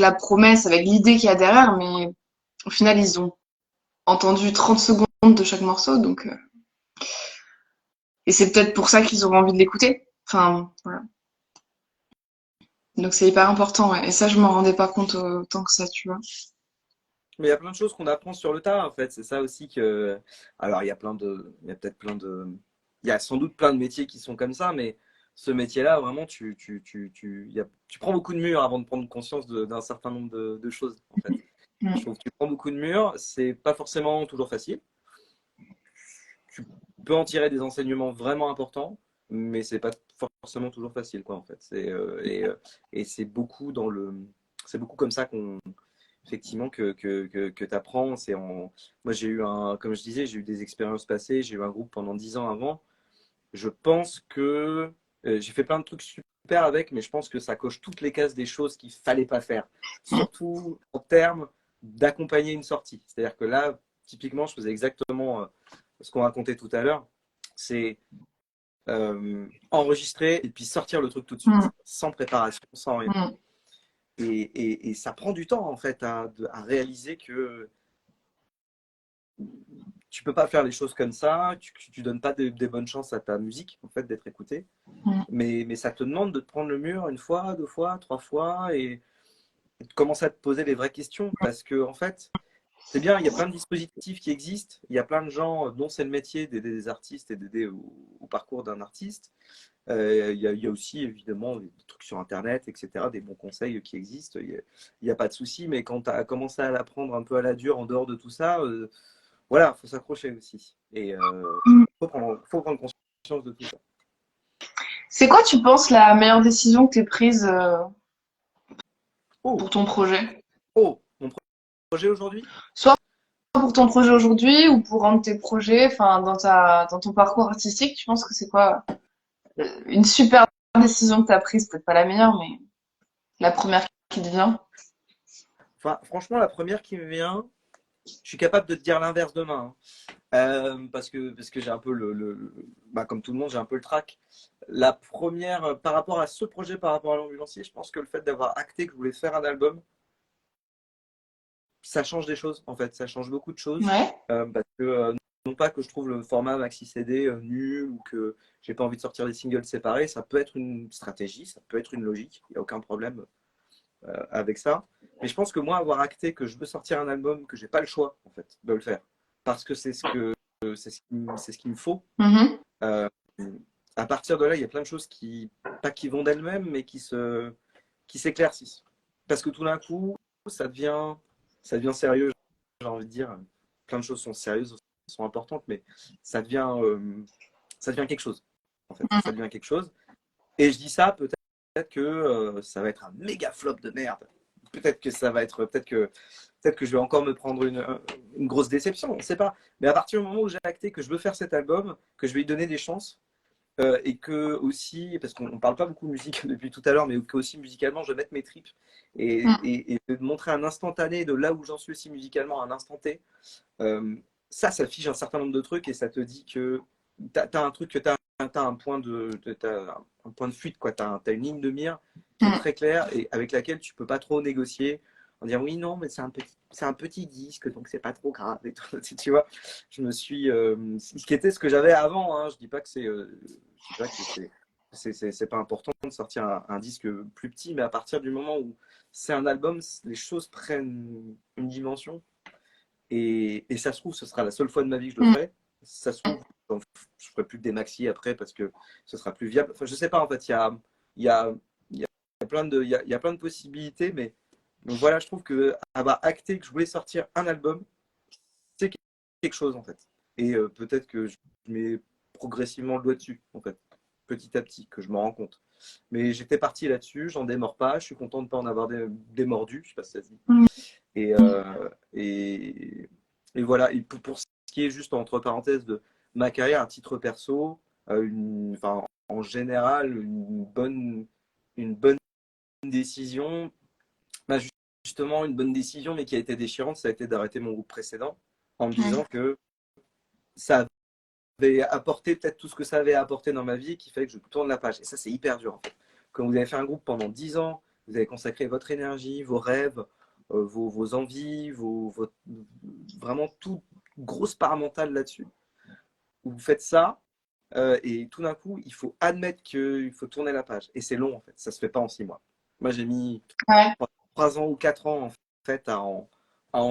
la promesse, avec l'idée qu'il y a derrière. Mais au final, ils ont entendu 30 secondes de chaque morceau, donc et c'est peut-être pour ça qu'ils auront envie de l'écouter. Enfin, voilà. Donc c'est hyper important, ouais. Et ça, je m'en rendais pas compte autant que ça, tu vois. Mais il y a plein de choses qu'on apprend sur le tas, en fait. C'est ça aussi que. Alors, il y a peut-être il y a sans doute plein de métiers qui sont comme ça, mais ce métier-là, vraiment, tu prends beaucoup de murs avant de prendre conscience d'un certain nombre de choses, en fait. Je Mm. trouve que tu prends beaucoup de murs, c'est pas forcément toujours facile. Tu peux en tirer des enseignements vraiment importants, mais c'est pas forcément toujours facile, quoi, en fait. Et c'est beaucoup c'est beaucoup comme ça qu'on effectivement que tu apprends. Moi, comme je disais, j'ai eu des expériences passées, j'ai eu un groupe pendant 10 ans avant. Je pense que j'ai fait plein de trucs super avec, mais je pense que ça coche toutes les cases des choses qu'il fallait pas faire, surtout en termes d'accompagner une sortie. C'est-à-dire que là, typiquement, je faisais exactement ce qu'on racontait tout à l'heure. C'est enregistrer et puis sortir le truc tout de Mm. suite, sans préparation, sans rien. Mm. Et ça prend du temps en fait à réaliser que tu peux pas faire les choses comme ça, tu donnes pas des bonnes chances à ta musique en fait d'être écoutée, Mm. mais ça te demande de te prendre le mur une fois, deux fois, trois fois et de commencer à te poser les vraies questions parce que en fait c'est bien, il y a plein de dispositifs qui existent, il y a plein de gens dont c'est le métier d'aider des artistes et d'aider au parcours d'un artiste. Il y a aussi évidemment des trucs sur Internet, etc., des bons conseils qui existent, il n'y a pas de souci, mais quand tu as commencé à l'apprendre un peu à la dure en dehors de tout ça, voilà, il faut s'accrocher aussi. Et Mm. faut prendre conscience de tout ça. C'est quoi, tu penses, la meilleure décision que tu prise Oh, pour ton projet? oh, mon projet aujourd'hui? Soit pour ton projet aujourd'hui ou pour un de tes projets, enfin, dans ton parcours artistique, tu penses que c'est quoi une super décision que tu as prise? Peut-être pas la meilleure, mais la première qui te vient. Enfin, franchement, la première qui me vient, je suis capable de te dire l'inverse demain, hein. Parce que j'ai un peu bah, comme tout le monde, j'ai un peu le trac. La première, par rapport à ce projet, par rapport à l'ambulancier, je pense que le fait d'avoir acté que je voulais faire un album, ça change des choses, en fait. Ça change beaucoup de choses. Ouais. Parce que, non pas que je trouve le format maxi CD nul ou que j'ai pas envie de sortir des singles séparés, ça peut être une stratégie, ça peut être une logique, il n'y a aucun problème avec ça. Mais je pense que moi, avoir acté que je veux sortir un album, que j'ai pas le choix, en fait, de le faire, parce que c'est ce qu'il me faut. Mhm. euh, à partir de là, il y a plein de choses pas qui vont d'elles-mêmes, mais qui s'éclaircissent. Parce que tout d'un coup, ça devient, ça devient sérieux, j'ai envie de dire. Plein de choses sont sérieuses, sont importantes, mais ça devient, ça devient quelque chose. En fait, ça devient quelque chose. Et je dis ça, peut-être que ça va être un méga flop de merde. Peut-être que ça va être, peut-être que je vais encore me prendre une grosse déception, on ne sait pas. Mais à partir du moment où j'ai acté que je veux faire cet album, que je vais lui donner des chances, et que aussi, parce qu'on ne parle pas beaucoup de musique depuis tout à l'heure, mais que aussi musicalement, je vais mettre mes tripes et de montrer un instantané de là où j'en suis aussi musicalement, un instant T. Ça fiche un certain nombre de trucs et ça te dit que tu as un truc, que tu as, un point de fuite, tu as une ligne de mire qui est Mhm. très claire et avec laquelle tu peux pas trop négocier en disant oui, non, mais c'est un petit disque, donc c'est pas trop grave. Et tout, tu vois, je me suis. Ce qui était ce que j'avais avant, hein, je dis pas que je dis pas que c'est pas important de sortir un disque plus petit, mais à partir du moment où c'est un album, les choses prennent une dimension et ça se trouve, ce sera la seule fois de ma vie que je le Mhm. ferai. Ça se trouve, je ferai plus que des maxi après parce que ce sera plus viable. Enfin, je sais pas, en fait, il y a, il y a plein il y a plein de possibilités, mais donc voilà, je trouve que avoir acté que je voulais sortir un album, c'est quelque chose, en fait. Et peut-être que je mets progressivement le doigt dessus, en fait, petit à petit, que je m'en rends compte. Mais j'étais parti là-dessus, j'en démords pas, je suis content de ne pas en avoir démordu, je sais pas si ça se dit. Mhm. Et, et voilà, et pour ce qui est juste entre parenthèses de ma carrière à titre perso, enfin, en général, une bonne décision, bah, justement une bonne décision, mais qui a été déchirante, ça a été d'arrêter mon groupe précédent en me disant que ça avait apporté peut-être tout ce que ça avait apporté dans ma vie et qui fait que je tourne la page. Et ça, c'est hyper dur en fait. Quand vous avez fait un groupe pendant 10 ans, vous avez consacré votre énergie, vos rêves, vos envies, vraiment toute grosse part mentale là-dessus. Vous faites ça et tout d'un coup, il faut admettre qu'il faut tourner la page. Et c'est long en fait, ça se fait pas en 6 mois. Moi, j'ai mis Ouais, 3 ans ou 4 ans en fait à en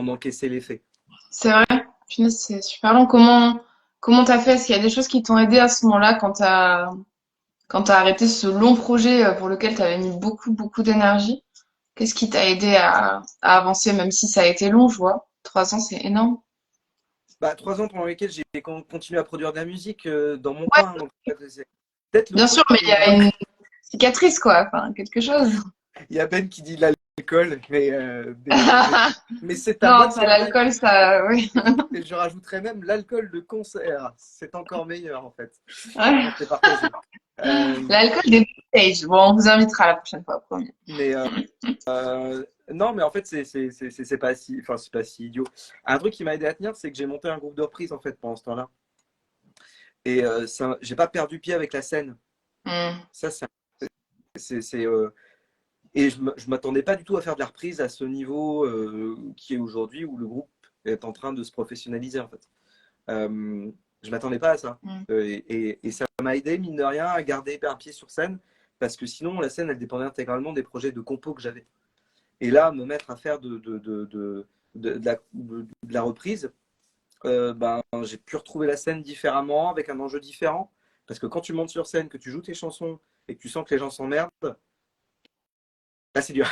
encaisser l'effet. c'est vrai. Punaise, c'est super long. Comment t'as fait? Est-ce qu'il y a des choses qui t'ont aidé à ce moment-là quand t'as arrêté ce long projet pour lequel t'avais mis beaucoup d'énergie? Qu'est-ce qui t'a aidé à avancer, même si ça a été long, je vois. 3 ans, c'est énorme. Bah, 3 ans pendant lesquels j'ai continué à produire de la musique dans mon Ouais, coin. Donc, en fait, c'est peut-être le bien sûr, truc mais qui il y me. a une cicatrice, quoi. Enfin, quelque chose. Il y a Ben qui dit de l'alcool, mais c'est ta Non, bonne ça, cigarette. l'alcool, ça, oui. Et je rajouterais même l'alcool de concert. C'est encore meilleur en fait. Ouais. On s'est partagé. Euh, L'alcool des stages. Bon, on vous invitera la prochaine fois, promis. mais non, mais en fait, c'est pas si, enfin, c'est pas si idiot. Un truc qui m'a aidé à tenir, c'est que j'ai monté un groupe de reprise en fait pendant ce temps-là. Et j'ai pas perdu pied avec la scène. Hmm. Ça, c'est, et je m'attendais pas du tout à faire de la reprise à ce niveau qui est aujourd'hui où le groupe est en train de se professionnaliser en fait. Je m'attendais pas à ça. Hmm. Et ça m'a aidé, mine de rien, à garder un pied sur scène parce que sinon la scène elle dépendait intégralement des projets de compo que j'avais. Et là, me mettre à faire de la reprise, ben, j'ai pu retrouver la scène différemment, avec un enjeu différent. Parce que quand tu montes sur scène, que tu joues tes chansons et que tu sens que les gens s'emmerdent, là c'est dur.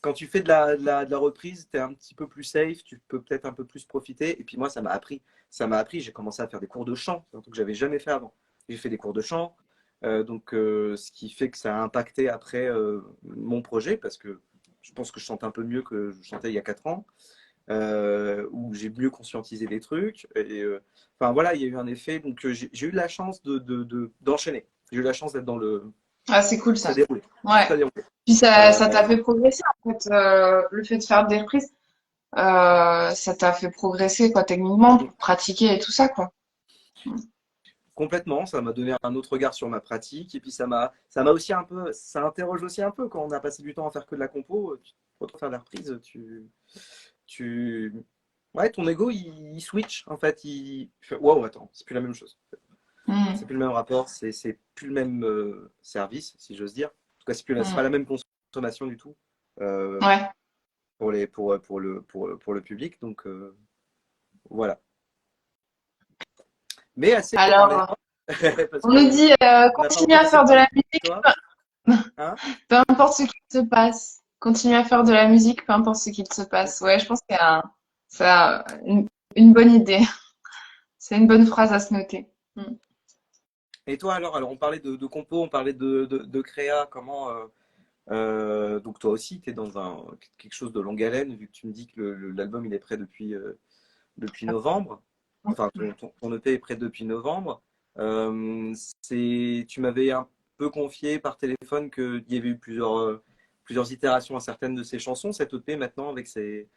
Quand tu fais de la reprise, tu es un petit peu plus safe, tu peux peut-être un peu plus profiter. Et puis moi, ça m'a appris. Ça m'a appris, j'ai commencé à faire des cours de chant, c'est un truc que j'avais jamais fait avant. J'ai fait des cours de chant, Ce qui fait que ça a impacté après mon projet, parce que je pense que je chante un peu mieux que je chantais il y a 4 ans, où j'ai mieux conscientisé des trucs. Enfin voilà, il y a eu un effet. Donc j'ai eu la chance d'enchaîner. J'ai eu la chance d'être dans le. Ah, c'est cool Ça ça. déroule. Ouais. Ça déroule. Puis ça t'a Euh, fait progresser en fait, le fait de faire des reprises, ça t'a fait progresser quoi, techniquement, pour pratiquer et tout ça quoi. Complètement, ça m'a donné un autre regard sur ma pratique et puis ça m'a aussi un peu, ça interroge aussi un peu quand on a passé du temps à faire que de la compo, tu te retrouves à faire de la reprise, tu, ouais, ton ego il switch en fait, il fait waouh, attends, c'est plus la même chose, c'est Mm. plus le même rapport, c'est plus le même service si j'ose dire. En tout cas, c'est pas Mm. la même consommation du tout euh, Ouais. pour le public, donc voilà. Mais assez parlé, Alors, parce on nous que dit on n'a pas continue encore à assez faire de parlé la de musique, toi, hein? peu importe ce qu'il se passe. Continue à faire de la musique, peu importe ce qu'il se passe. Ouais, je pense que c'est une bonne idée. C'est une bonne phrase à se noter. Mm. Et toi alors on parlait de compo, on parlait de créa, comment donc toi aussi tu es dans quelque chose de longue haleine vu que tu me dis que l'album il est prêt depuis novembre, enfin ton EP est prêt depuis novembre. Euh, Tu m'avais un peu confié par téléphone qu'il y avait eu plusieurs itérations à certaines de ces chansons. Cet EP maintenant avec ces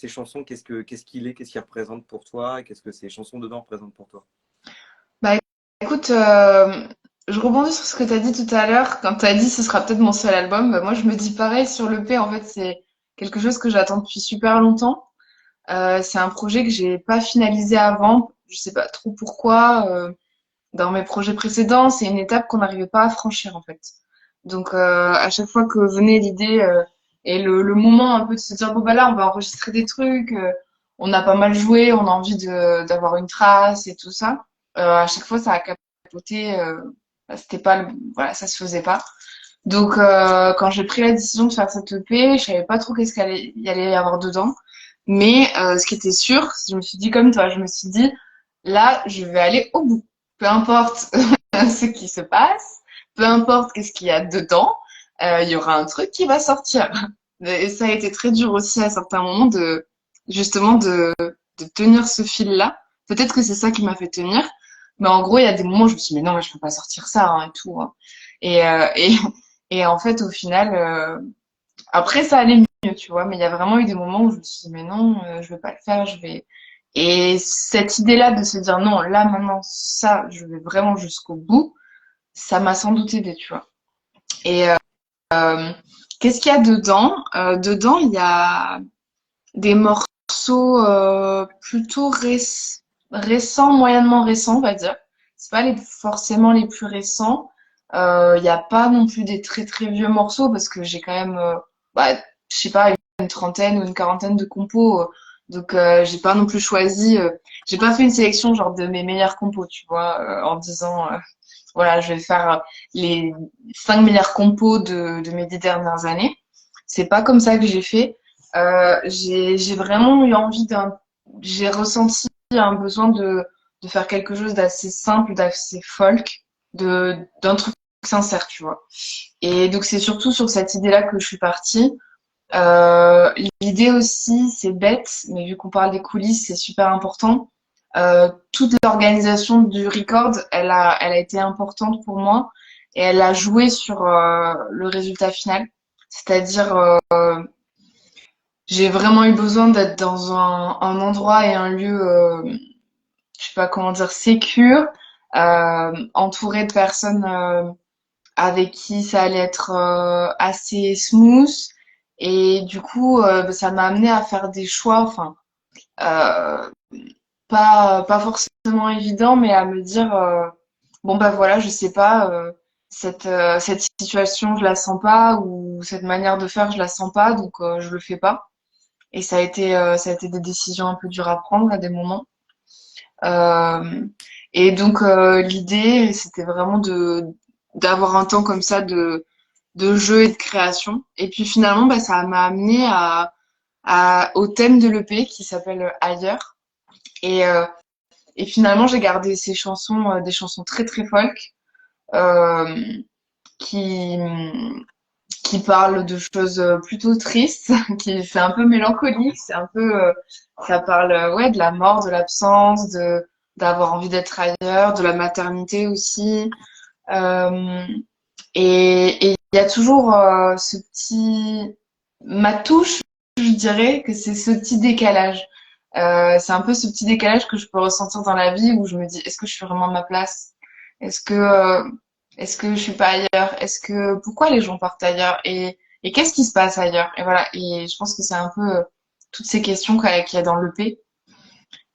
chansons, qu'est-ce qu'il représente pour toi et qu'est-ce que ces chansons dedans représentent pour toi? Bah écoute, je rebondis sur ce que tu as dit tout à l'heure. Quand tu as dit ce sera peut-être mon seul album, bah, moi je me dis pareil sur le P. En fait, c'est quelque chose que j'attends depuis super longtemps. C'est un projet que j'ai pas finalisé avant. Je sais pas trop pourquoi. Dans mes projets précédents, c'est une étape qu'on n'arrivait pas à franchir en fait. Donc à chaque fois que venait l'idée et le moment un peu de se dire bon bah là on va enregistrer des trucs, on a pas mal joué, on a envie de d'avoir une trace et tout ça. À chaque fois ça a capoté, bah, c'était pas voilà ça se faisait pas. Donc quand j'ai pris la décision de faire cette EP, je savais pas trop qu'est-ce qu'il allait y avoir dedans. Mais ce qui était sûr, je me suis dit comme toi, je me suis dit là je vais aller au bout. Peu importe ce qui se passe, peu importe qu'est-ce qu'il y a dedans, il y aura un truc qui va sortir. Et ça a été très dur aussi à certains moments de justement de tenir ce fil-là. Peut-être que c'est ça qui m'a fait tenir, mais en gros il y a des moments où je me suis dit mais non mais je peux pas sortir ça hein, et tout. Hein. Et, euh, et et en fait au final après ça allait mieux tu vois, mais il y a vraiment eu des moments où je me suis dit mais non je vais pas le faire, je vais et cette idée-là de se dire non là maintenant ça je vais vraiment jusqu'au bout ça m'a sans doute aidé, tu vois. Et qu'est-ce qu'il y a dedans? Dedans, il y a des morceaux plutôt récents, moyennement récents, on va dire. C'est pas forcément les plus récents. Il n'y a pas non plus des très très vieux morceaux parce que j'ai quand même, bah, je sais pas, une trentaine ou une quarantaine de compos. Donc j'ai pas non plus choisi, j'ai pas fait une sélection genre de mes meilleurs compos, tu vois, en disant voilà, je vais faire les 5 meilleures compos de mes 10 dernières années. C'est pas comme ça que j'ai fait. J'ai vraiment eu envie j'ai ressenti un besoin de faire quelque chose d'assez simple, d'assez folk, d'un truc sincère, tu vois. Et donc c'est surtout sur cette idée-là que je suis partie. L'idée aussi, c'est bête, mais vu qu'on parle des coulisses, c'est super important. Toute l'organisation du record, elle a été importante pour moi et elle a joué sur le résultat final. C'est-à-dire, j'ai vraiment eu besoin d'être dans un endroit et un lieu, je sais pas comment dire, sécure, entouré de personnes avec qui ça allait être assez smooth. Et du coup, bah, ça m'a amené à faire des choix, enfin, euh, pas forcément évident, mais à me dire, bon bah voilà, je sais pas, cette situation, je la sens pas, ou cette manière de faire, je la sens pas, donc je le fais pas. Et ça a été des décisions un peu dures à prendre à des moments. Euh, et donc l'idée, c'était vraiment d'avoir un temps comme ça de jeu et de création. Et puis finalement, bah, ça m'a amené au thème de l'EP qui s'appelle Ailleurs. Et, euh, et finalement, j'ai gardé ces chansons, des chansons très très folk, euh, qui, qui parle de choses plutôt tristes, qui c'est un peu mélancolique, c'est un peu ça parle ouais de la mort, de l'absence, de d'avoir envie d'être ailleurs, de la maternité aussi. Euh, et il y a toujours ce petit ma touche, je dirais que c'est ce petit décalage. C'est un peu ce petit décalage que je peux ressentir dans la vie où je me dis est-ce que je suis vraiment à ma place? Est-ce que est-ce que je suis pas ailleurs? Est-ce que pourquoi les gens partent ailleurs? Et qu'est-ce qui se passe ailleurs? Et voilà. Et je pense que c'est un peu toutes ces questions qu'il y a dans l'EP.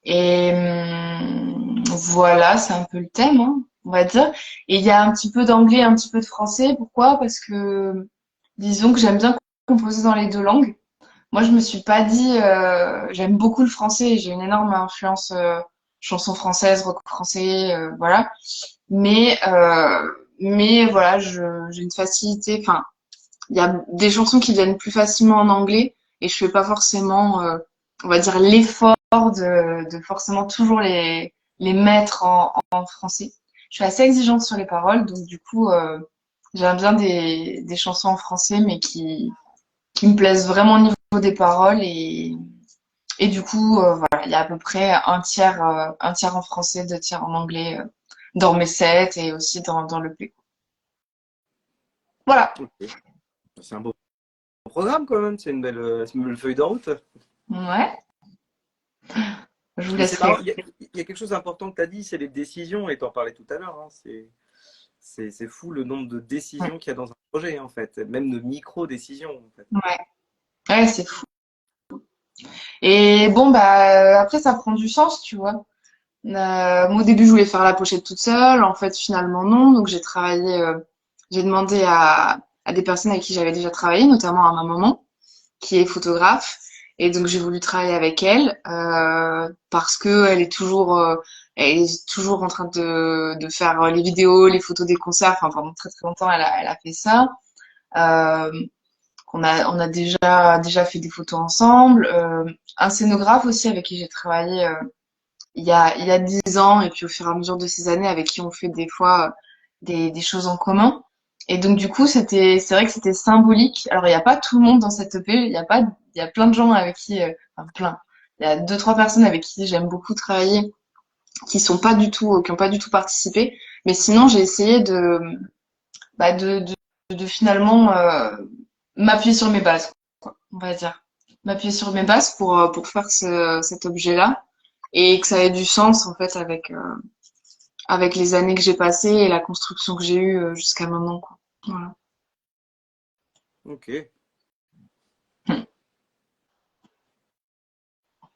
Et voilà, c'est un peu le thème, hein, on va dire. Et il y a un petit peu d'anglais, un petit peu de français. Pourquoi? Parce que disons que j'aime bien composer dans les deux langues. Moi, je me suis pas dit, j'aime beaucoup le français. J'ai une énorme influence chanson française, rock français, voilà. Mais mais voilà, j'ai une facilité. Enfin, il y a des chansons qui viennent plus facilement en anglais et je fais pas forcément, on va dire, l'effort de forcément toujours les mettre en français. Je suis assez exigeante sur les paroles, donc du coup, j'aime bien des chansons en français, mais qui me plaisent vraiment au niveau des paroles et du coup, voilà, il y a à peu près un tiers en français, deux tiers en anglais dans mes sets et aussi dans le play. Voilà. Ok. C'est un beau programme quand même, c'est une belle feuille de route. Ouais. Je vous Mais c'est laisserai. marrant, il y a quelque chose d'important que tu as dit, c'est les décisions, et tu en parlais tout à l'heure. Hein, c'est fou le nombre de décisions qu'il y a dans un projet, en fait, même de micro-décisions, en fait. Ouais, ouais, c'est fou. Et bon, bah, après, ça prend du sens, tu vois. Moi, au début, je voulais faire la pochette toute seule. En fait, finalement, non. Donc, j'ai demandé à des personnes avec qui j'avais déjà travaillé, notamment à ma maman, qui est photographe. Et donc, j'ai voulu travailler avec elle, parce que elle est toujours en train de faire les vidéos, les photos des concerts. Enfin, pendant très, très longtemps, elle a fait ça. Euh, on a déjà fait des photos ensemble. Un scénographe aussi avec qui j'ai travaillé il y a 10 ans et puis au fur et à mesure de ces années avec qui on fait des fois des choses en commun. Et donc du coup c'est vrai que c'était symbolique. Alors il n'y a pas tout le monde dans cette EP, il y a plein de gens avec qui enfin plein. Il y a deux trois personnes avec qui j'aime beaucoup travailler qui sont pas du tout qui ont pas du tout participé. Mais sinon j'ai essayé bah, de finalement m'appuyer sur mes bases, quoi, on va dire. M'appuyer sur mes bases pour faire cet objet-là et que ça ait du sens, en fait, avec les années que j'ai passées et la construction que j'ai eue jusqu'à maintenant, quoi. Voilà. Ok.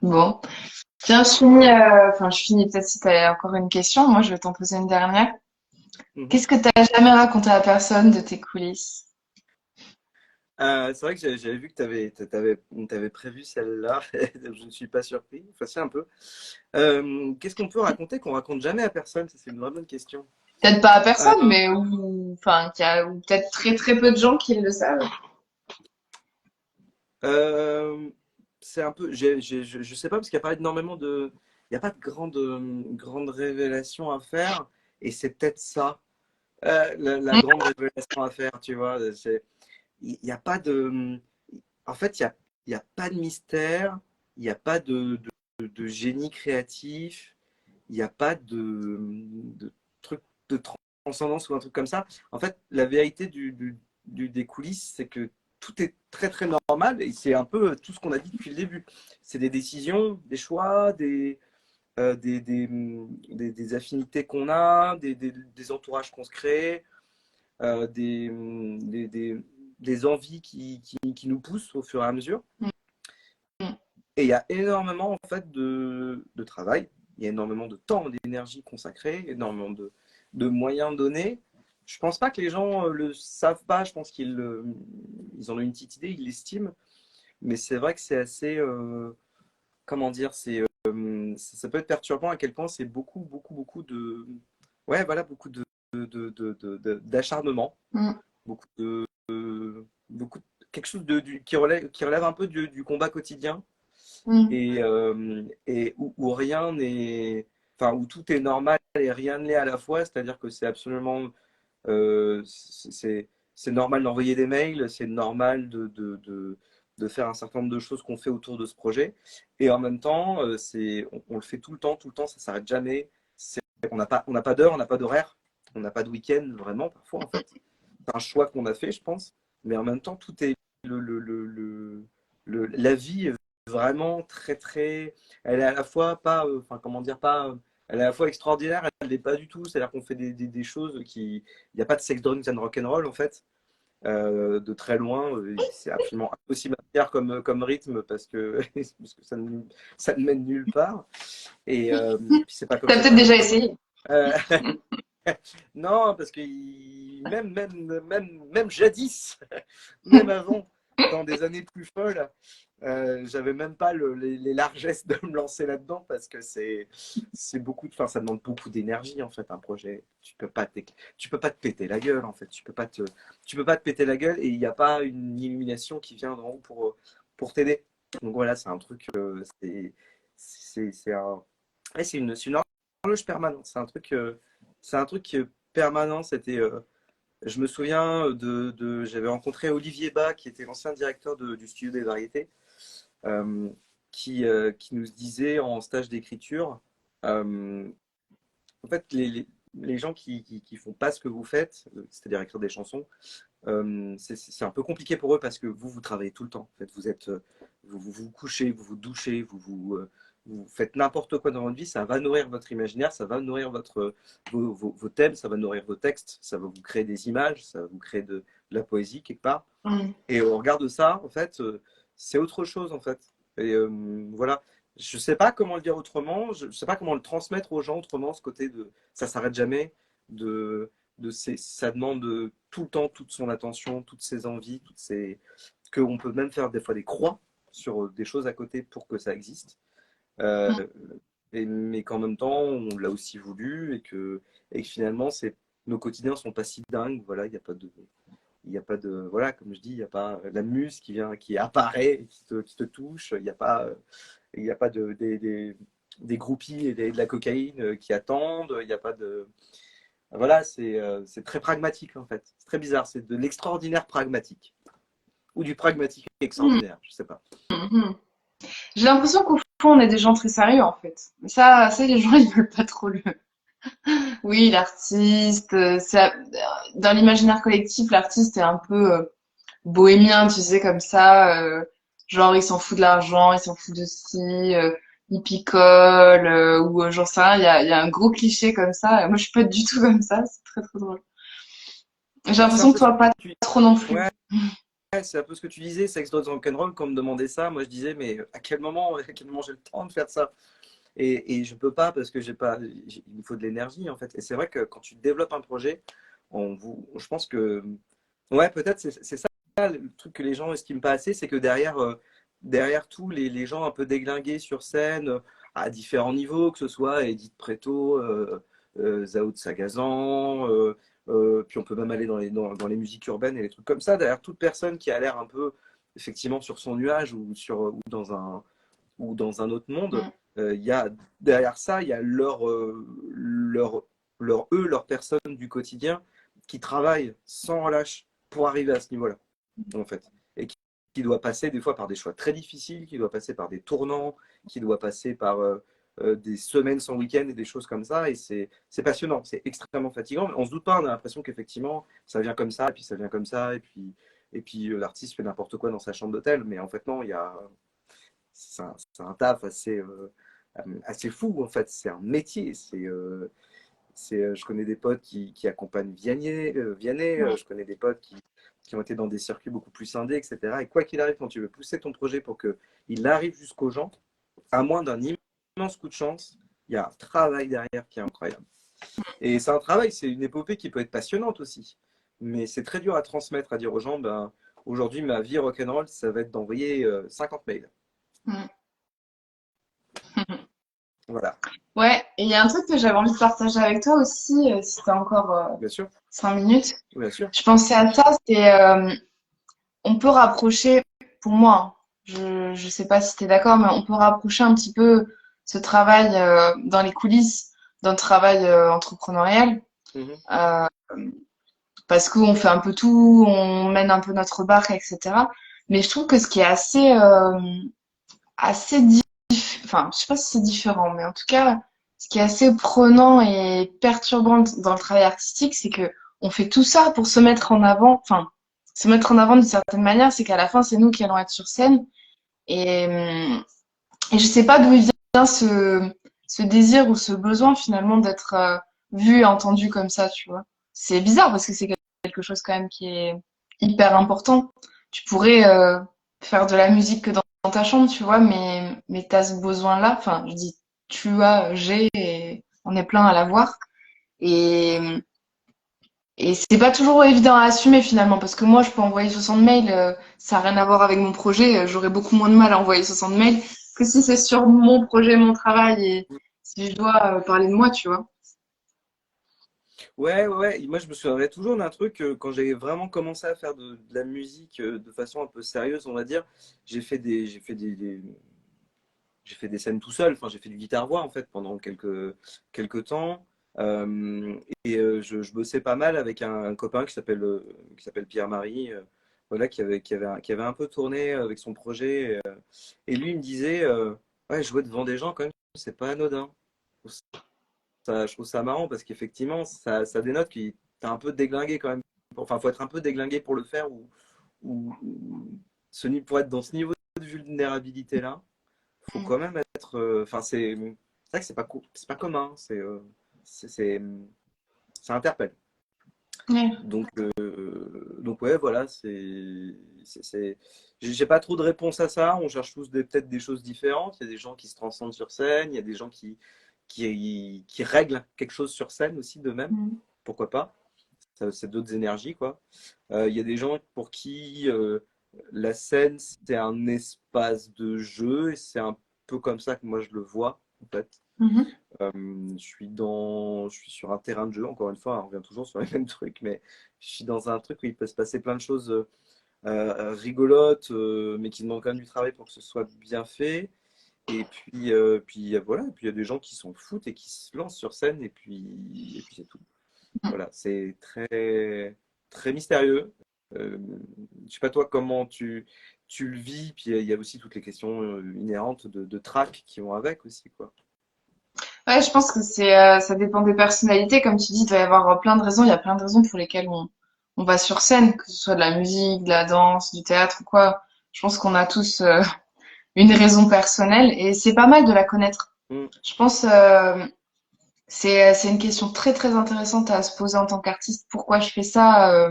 Bon. Tiens, je finis peut-être si tu as encore une question. Moi, je vais t'en poser une dernière. Mhm. Qu'est-ce que tu jamais raconté à personne de tes coulisses? C'est vrai que j'avais vu que t'avais prévu celle-là, je ne suis pas surpris, enfin c'est un peu. Qu'est-ce qu'on peut raconter qu'on raconte jamais à personne? Ça, c'est une vraie bonne question. Peut-être pas à Euh, personne, mais enfin, ou peut-être très très peu de gens qui le savent. Euh, c'est un peu, je sais pas parce qu'il n'y a pas énormément de, il n'y a pas de grande révélation à faire et c'est peut-être ça, la grande révélation à faire, tu vois. Il n'y a pas de, en fait, il y a pas de mystère, il n'y a pas de génie créatif, il n'y a pas de truc de transcendance ou un truc comme ça. En fait, la vérité des coulisses, c'est que tout est très très normal et c'est un peu tout ce qu'on a dit depuis le début. C'est des décisions, des choix, des affinités qu'on a, des entourages qu'on se crée, euh, des, des, des, des envies qui nous poussent au fur et à mesure. Mm. Et il y a énormément en fait de travail, il y a énormément de temps, d'énergie consacrée, énormément de moyens donnés. Je pense pas que les gens le savent pas, je pense ils en ont une petite idée, ils l'estiment, mais c'est vrai que c'est assez, comment dire, ça peut être perturbant à quel point c'est beaucoup ouais, voilà, beaucoup d'acharnement, Mm. beaucoup beaucoup, quelque chose qui relève un peu du combat quotidien Mm. et où rien n'est, enfin, où tout est normal et rien ne l'est à la fois, c'est-à-dire que c'est absolument C'est normal d'envoyer des mails, c'est normal de faire un certain nombre de choses qu'on fait autour de ce projet. Et en même temps, on le fait tout le temps, ça s'arrête jamais. On n'a pas d'heure, on n'a pas d'horaire, on n'a pas de week-end, vraiment, parfois, en fait. C'est un choix qu'on a fait, je pense. Mais en même temps, tout est la vie est vraiment très, très. Elle est à la fois pas. Enfin, comment dire, pas. Elle est à la fois extraordinaire, elle n'est pas du tout. C'est-à-dire qu'on fait des choses qui. Il n'y a pas de sex, drugs and rock'n'roll, en fait. De très loin, c'est absolument impossible à faire comme rythme parce que ça ne mène nulle part. Et puis c'est pas comme T'as ça peut-être qu'il faut déjà le faire. essayé. Euh, non, parce que même jadis, même avant, dans des années plus folles, j'avais même pas les largesses de me lancer là-dedans parce que c'est beaucoup enfin, ça demande beaucoup d'énergie en fait un projet. Tu peux pas te péter la gueule en fait. Tu peux pas te péter la gueule et il n'y a pas une illumination qui vient d'en haut pour t'aider. Donc voilà, c'est un truc, c'est un, ouais, c'est une horloge permanente. C'est un truc permanent. Je me souviens j'avais rencontré Olivier Bas, qui était l'ancien directeur du studio des variétés, euh, qui nous disait en stage d'écriture, euh, en fait, les gens qui font pas ce que vous faites, c'est-à-dire écrire des chansons, c'est un peu compliqué pour eux parce que vous travaillez tout le temps. En fait, vous couchez, vous vous douchez, vous faites n'importe quoi dans votre vie, ça va nourrir votre imaginaire, ça va nourrir vos thèmes, ça va nourrir vos textes, ça va vous créer des images, ça va vous créer de la poésie quelque part. Mm. Et au regard de ça, en fait, c'est autre chose, en fait. Et voilà. Je sais pas comment le dire autrement, je sais pas comment le transmettre aux gens autrement, ce côté de ça s'arrête jamais, ça demande tout le temps toute son attention, toutes ses envies, qu'on peut même faire des fois des croix sur des choses à côté pour que ça existe. Euh, mais qu'en même temps, on l'a aussi voulu et que finalement, nos quotidiens sont pas si dingues. Voilà, il n'y a pas de, voilà, comme je dis, il n'y a pas la muse qui vient, qui apparaît, et qui te touche. Il n'y a pas des groupies et de la cocaïne qui attendent. Il n'y a pas de, voilà, c'est très pragmatique en fait. C'est très bizarre. C'est de l'extraordinaire pragmatique ou du pragmatique Mm. extraordinaire. Je sais pas. Mhm. J'ai l'impression qu'au fond, on est des gens très sérieux, en fait. Mais ça, les gens, ils veulent pas trop le. Oui, l'artiste, dans l'imaginaire collectif, l'artiste est un peu bohémien, tu sais, comme ça. Genre, il s'en fout de l'argent, il s'en fout de ci, il picole, ou j'en sais rien, il y a un gros cliché comme ça. Et moi, je suis pas du tout comme ça, c'est très très drôle. J'ai Bah, c'est un l'impression que peu ce toi, pas que tu, trop non plus. ouais, c'est un peu ce que tu disais, sex, drugs, rock'n'roll. Quand on me demandait ça, moi je disais, mais à quel moment j'ai le temps de faire ça? Et je peux pas parce que il me faut de l'énergie en fait. Et c'est vrai que quand tu développes un projet, je pense que, ouais, peut-être c'est ça le truc que les gens estiment pas assez, c'est que derrière tout, les gens un peu déglingués sur scène, à différents niveaux, que ce soit Edith Preto, Zao de Sagazan, puis on peut même aller dans les musiques urbaines et les trucs comme ça, derrière toute personne qui a l'air un peu effectivement sur son nuage ou dans un autre monde, Mm. il y a derrière ça, il y a leur personne du quotidien qui travaille sans relâche pour arriver à ce niveau-là, en fait. Et qui doit passer des fois par des choix très difficiles, qui doit passer par des tournants, qui doit passer par des semaines sans week-end et des choses comme ça. Et c'est passionnant, c'est extrêmement fatigant. On se doute pas, on a l'impression qu'effectivement, ça vient comme ça, et puis ça vient comme ça, et puis l'artiste fait n'importe quoi dans sa chambre d'hôtel. Mais en fait, non, c'est un taf assez fou en fait. C'est un métier. Je connais des potes qui accompagnent Vianney, Mm. je connais des potes qui ont été dans des circuits beaucoup plus scindés, etc. Et quoi qu'il arrive, quand tu veux pousser ton projet pour qu'il arrive jusqu'aux gens, à moins d'un immense coup de chance, il y a un travail derrière qui est incroyable. Et c'est un travail, c'est une épopée qui peut être passionnante aussi. Mais c'est très dur à transmettre, à dire aux gens, ben, aujourd'hui, ma vie rock'n'roll, ça va être d'envoyer 50 mails. Mm. Voilà, Ouais, et il y a un truc que j'avais envie de partager avec toi aussi, si t'as encore bien sûr, 5 minutes. bien sûr. Je pensais à ça, c'est on peut rapprocher, pour moi, hein, je sais pas si t'es d'accord, mais on peut rapprocher un petit peu ce travail dans les coulisses d'un travail entrepreneurial. Mhm. Euh, parce qu'on fait un peu tout, on mène un peu notre barque, etc. Mais je trouve que ce qui est assez enfin, je sais pas si c'est différent, mais en tout cas, ce qui est assez prenant et perturbant dans le travail artistique, c'est que on fait tout ça pour se mettre en avant, enfin, se mettre en avant d'une certaine manière, c'est qu'à la fin, c'est nous qui allons être sur scène. Et, et je sais pas d'où il vient ce désir ou ce besoin finalement d'être vu et entendu comme ça, tu vois. C'est bizarre parce que c'est quelque chose quand même qui est hyper important. Tu pourrais faire de la musique que dans ta chambre, tu vois, mais t'as ce besoin-là. Enfin, je dis tu as, j'ai, et on est plein à l'avoir. Et, et c'est pas toujours évident à assumer finalement, parce que moi, je peux envoyer 60 mails, ça n'a rien à voir avec mon projet, j'aurais beaucoup moins de mal à envoyer 60 mails que si c'est sur mon projet, mon travail, et si je dois parler de moi, tu vois. Ouais, ouais, ouais. Et moi, je me souviendrai toujours d'un truc quand j'ai vraiment commencé à faire de la musique de façon un peu sérieuse, on va dire. J'ai fait des scènes tout seul. Enfin, j'ai fait du guitare-voix en fait pendant quelques temps. Je bossais pas mal avec un copain qui s'appelle Pierre-Marie, voilà, qui avait un peu tourné avec son projet. Et lui, il me disait, ouais, jouer devant des gens quand même, c'est pas anodin. Je trouve ça marrant parce qu'effectivement, ça dénote qu'il t'es un peu déglingué quand même. Enfin, faut être un peu déglingué pour le faire ou pour être dans ce niveau de vulnérabilité-là, faut quand même être. Enfin, c'est vrai que c'est pas commun. C'est, c'est- ça interpelle. Ouais. Donc ouais, voilà, j'ai pas trop de réponse à ça. On cherche tous peut-être des choses différentes. Il y a des gens qui se transcendent sur scène, il y a des gens qui règlent quelque chose sur scène aussi d'eux-mêmes. Mm. Pourquoi pas? C'est d'autres énergies, quoi. Il y a des gens pour qui la scène, c'est un espace de jeu et c'est un peu comme ça que moi je le vois, en fait. Mhm. Je suis sur un terrain de jeu, encore une fois, on revient toujours sur les mêmes trucs, mais je suis dans un truc où il peut se passer plein de choses rigolotes, mais qui demandent quand même du travail pour que ce soit bien fait. Voilà, et puis il y a des gens qui s'en foutent et qui se lancent sur scène, et puis c'est tout. Voilà, c'est très mystérieux. Je sais pas toi comment tu le vis, puis il y a aussi toutes les questions inhérentes de track qui vont avec aussi, quoi. Ouais, je pense que ça dépend des personnalités. Comme tu dis, il doit y avoir plein de raisons. Il y a plein de raisons pour lesquelles on va sur scène, que ce soit de la musique, de la danse, du théâtre ou quoi. Je pense qu'on a tous une raison personnelle et c'est pas mal de la connaître. Mm. Je pense c'est une question très très intéressante à se poser en tant qu'artiste. Pourquoi je fais ça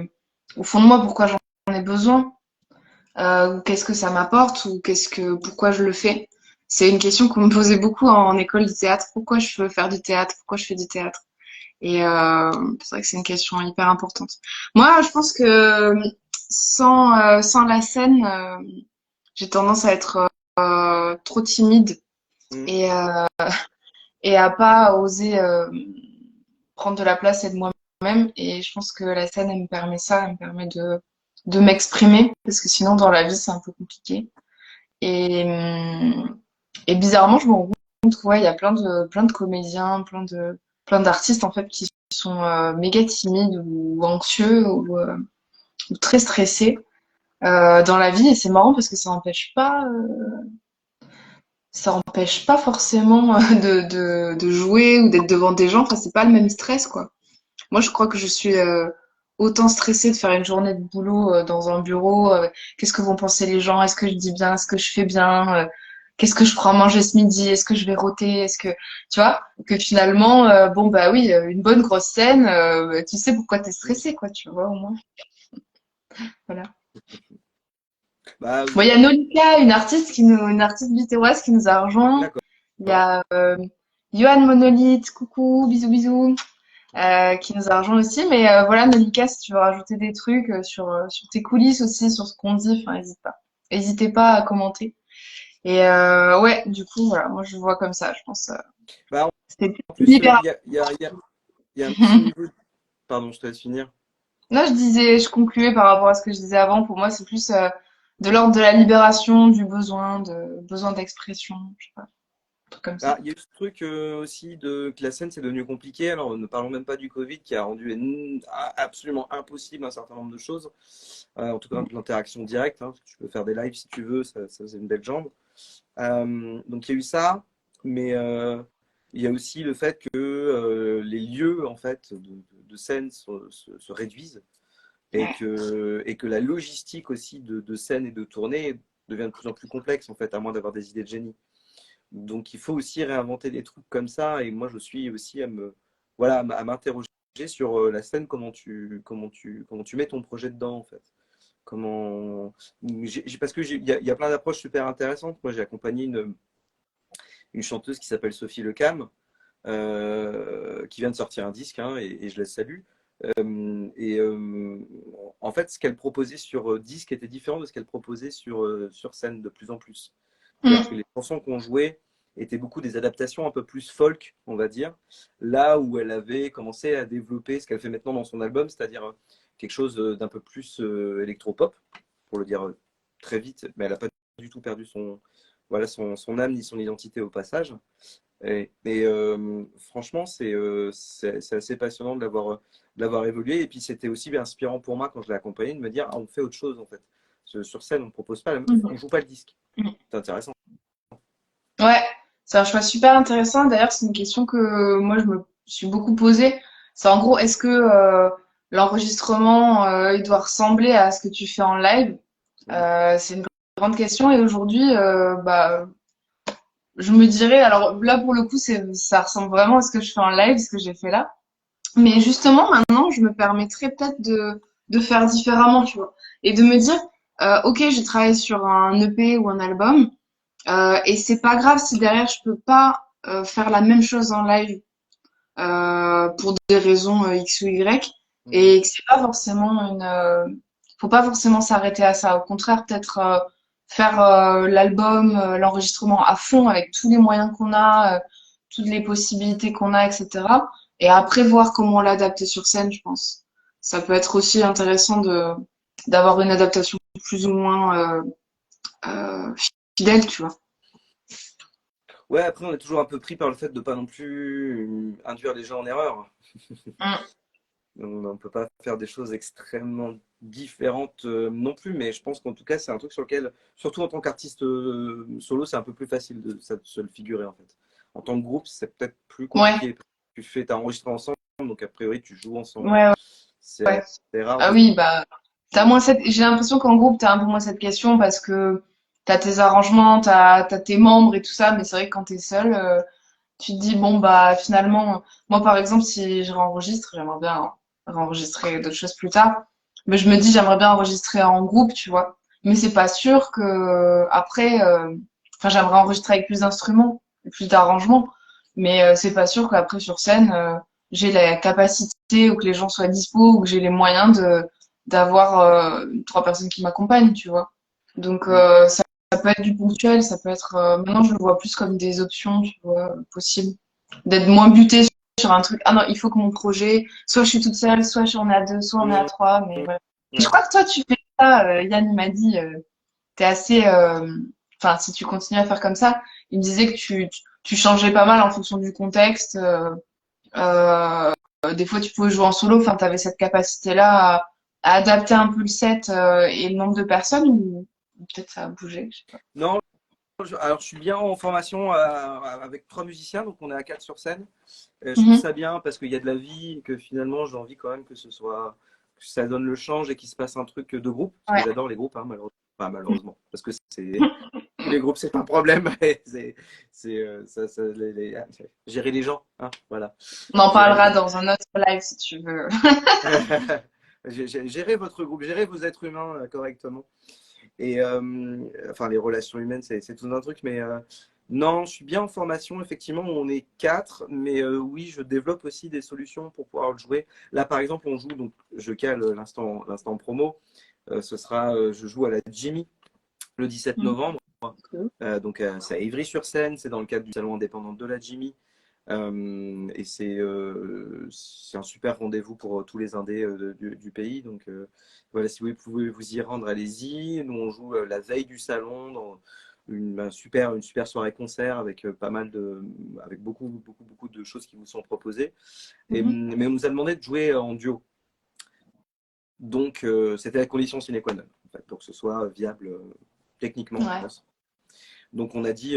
au fond de moi, pourquoi j'en ai besoin ou qu'est-ce que ça m'apporte ou pourquoi je le fais. C'est une question qu'on me posait beaucoup en école de théâtre. Pourquoi je veux faire du théâtre? Pourquoi je fais du théâtre? Et c'est vrai que c'est une question hyper importante. Moi, je pense que sans la scène, j'ai tendance à être trop timide Mm. et, euh, et à pas oser prendre de la place et de moi-même. Et je pense que la scène, elle me permet ça, elle me permet de m'exprimer, parce que sinon, dans la vie, c'est un peu compliqué. Et, et bizarrement, je me rends compte qu'il y a plein de comédiens, plein d'artistes, en fait, qui sont méga timides ou anxieux ou très stressés dans la vie. Et c'est marrant parce que ça empêche pas forcément de jouer ou d'être devant des gens. Enfin, c'est pas le même stress, quoi. Moi, je crois que je suis autant stressée de faire une journée de boulot dans un bureau. Qu'est-ce que vont penser les gens? Est-ce que je dis bien? Est-ce que je fais bien? Qu'est-ce que je prends à manger ce midi? Est-ce que je vais rôter? Tu vois, que finalement, bon, bah oui, une bonne grosse scène, tu sais pourquoi t'es stressé, quoi, tu vois, au moins. Voilà. Bah, Bon, il y a Nolika, une artiste bitéroise qui nous a rejoint. d'accord. Il y a Johan Monolith, coucou, bisous, bisous. Qui nous a rejoint aussi. Mais voilà, Nolika, si tu veux rajouter des trucs sur tes coulisses aussi, sur ce qu'on dit, enfin, n'hésite pas. N'hésitez pas à commenter. Et ouais, du coup, voilà, moi je le vois comme ça, je pense. Bah, C'était en plus, libéral. il y a un petit niveau. Pardon, je te laisse finir. Là, je concluais par rapport à ce que je disais avant. Pour moi, c'est plus de l'ordre de la libération, du besoin d'expression. Je sais pas. comme ça. Ah, il y a eu ce truc aussi que la scène c'est devenu compliqué. Alors ne parlons même pas du Covid qui a rendu absolument impossible un certain nombre de choses. En tout cas de l'interaction directe, hein, parce que tu peux faire des lives si tu veux, ça faisait une belle jambe. Donc il y a eu ça, mais il y a aussi le fait que les lieux en fait de scène se réduisent Ouais. et que la logistique aussi de scène et de tournée devient de plus en plus complexe en fait, à moins d'avoir des idées de génie. Donc il faut aussi réinventer des trucs comme ça. Et moi, je suis aussi voilà, à m'interroger sur la scène, comment tu mets ton projet dedans, en fait. Comment... Parce que il y a plein d'approches super intéressantes. Moi, j'ai accompagné une chanteuse qui s'appelle Sophie Lecam, qui vient de sortir un disque, hein, et je la salue. Et en fait, ce qu'elle proposait sur disque était différent de ce qu'elle proposait sur scène de plus en plus. C'est-à-dire que Mm. les chansons qu'on jouait étaient beaucoup des adaptations un peu plus folk, on va dire, là où elle avait commencé à développer ce qu'elle fait maintenant dans son album, c'est-à-dire quelque chose d'un peu plus électropop, pour le dire très vite, mais elle n'a pas du tout perdu voilà, son âme ni son identité au passage. Franchement, c'est assez passionnant de l'avoir évolué. Et puis, c'était aussi bien inspirant pour moi quand je l'ai accompagné de me dire, ah, on fait autre chose en fait. Sur scène, on ne propose pas, on Mm. joue pas le disque. Mm. C'est intéressant. Ouais, c'est un choix super intéressant. D'ailleurs, c'est une question que moi, je me suis beaucoup posée. C'est en gros, est-ce que l'enregistrement, il doit ressembler à ce que tu fais en live? Mhm. C'est une grande question. Et aujourd'hui, bah, je me dirais, alors là, pour le coup, ça ressemble vraiment à ce que je fais en live, ce que j'ai fait là. Mais justement, maintenant, je me permettrais peut-être de faire différemment, tu vois. Et de me dire, ok, j'ai travaillé sur un EP ou un album. Et c'est pas grave si derrière je peux pas faire la même chose en live pour des raisons X ou Y Mhm. et que c'est pas forcément faut pas forcément s'arrêter à ça. Au contraire, peut-être faire l'album, l'enregistrement à fond avec tous les moyens qu'on a, toutes les possibilités qu'on a, etc. Et après voir comment l'adapter sur scène, je pense. Ça peut être aussi intéressant de d'avoir une adaptation plus ou moins euh, fidèle, tu vois. Ouais, après, on est toujours un peu pris par le fait de pas non plus induire les gens en erreur. Mm. On ne peut pas faire des choses extrêmement différentes non plus, mais je pense qu'en tout cas, c'est un truc sur lequel, surtout en tant qu'artiste solo, c'est un peu plus facile de se le figurer en fait. En tant que groupe, c'est peut-être plus Ouais, compliqué. T'as enregistré ensemble, donc a priori, tu joues ensemble. ouais, C'est ouais. assez rare Ah de. oui, bah, j'ai l'impression qu'en groupe, t'as un peu moins cette question parce que t'as tes arrangements, t'as tes membres et tout ça, mais c'est vrai que quand t'es seul, tu te dis, bon, bah, finalement, moi, par exemple, si je réenregistre, j'aimerais bien réenregistrer d'autres choses plus tard, mais je me dis, j'aimerais bien enregistrer en groupe, tu vois. Mais c'est pas sûr que, après, enfin, j'aimerais enregistrer avec plus d'instruments, et plus d'arrangements, mais c'est pas sûr qu'après, sur scène, j'ai la capacité ou que les gens soient dispo ou que j'ai les moyens d'avoir trois personnes qui m'accompagnent, tu vois. Donc, Mm. ça peut être du ponctuel, ça peut être. Maintenant, je le vois plus comme des options, tu vois, possibles. D'être moins buté sur un truc. Ah non, il faut que mon projet, soit je suis toute seule, soit on est à deux, soit on est à Mm. trois. Mais voilà. Et je Ouais. crois que toi, tu fais ça. Yann il m'a dit, t'es assez. Enfin, si tu continues à faire comme ça, il me disait que tu changeais pas mal en fonction du contexte. Euh, des fois, tu pouvais jouer en solo. Enfin, t'avais cette capacité-là à adapter un peu le set et le nombre de personnes ou peut-être ça a bougé, je sais pas. Non, alors je suis bien en formation avec trois musiciens, donc on est à quatre sur scène. Je trouve Mhm. ça bien parce qu'il y a de la vie et que finalement j'ai envie quand même que ça donne le change et qu'il se passe un truc de groupe. Parce que Ouais. j'adore les groupes, hein, malheureusement. Enfin, malheureusement. Parce que c'est tous les groupes, c'est un problème. Et gérer les gens, hein, voilà. On en Gérer parlera les... dans un autre live si tu veux. Gérer votre groupe, gérer vos êtres humains correctement. Et enfin, les relations humaines, c'est tout un truc. Mais non, je suis bien en formation. Effectivement, on est quatre. Mais oui, je développe aussi des solutions pour pouvoir le jouer. Là, par exemple, on joue, donc je cale l'instant promo. Je joue à la Jimmy le 17 Mhm. novembre. Cool. Donc, c'est à Ivry-sur-Seine. C'est dans le cadre du salon indépendant de la Jimmy. Et c'est un super rendez-vous pour tous les indés du pays. Donc voilà, si vous pouvez vous y rendre, allez-y. Nous, on joue la veille du salon une super soirée concert avec pas mal avec beaucoup de choses qui vous sont proposées. Mhm. Mais on nous a demandé de jouer en duo. Donc, c'était la condition sine qua non, en fait, pour que ce soit viable techniquement, je Ouais. pense. Donc, on a dit,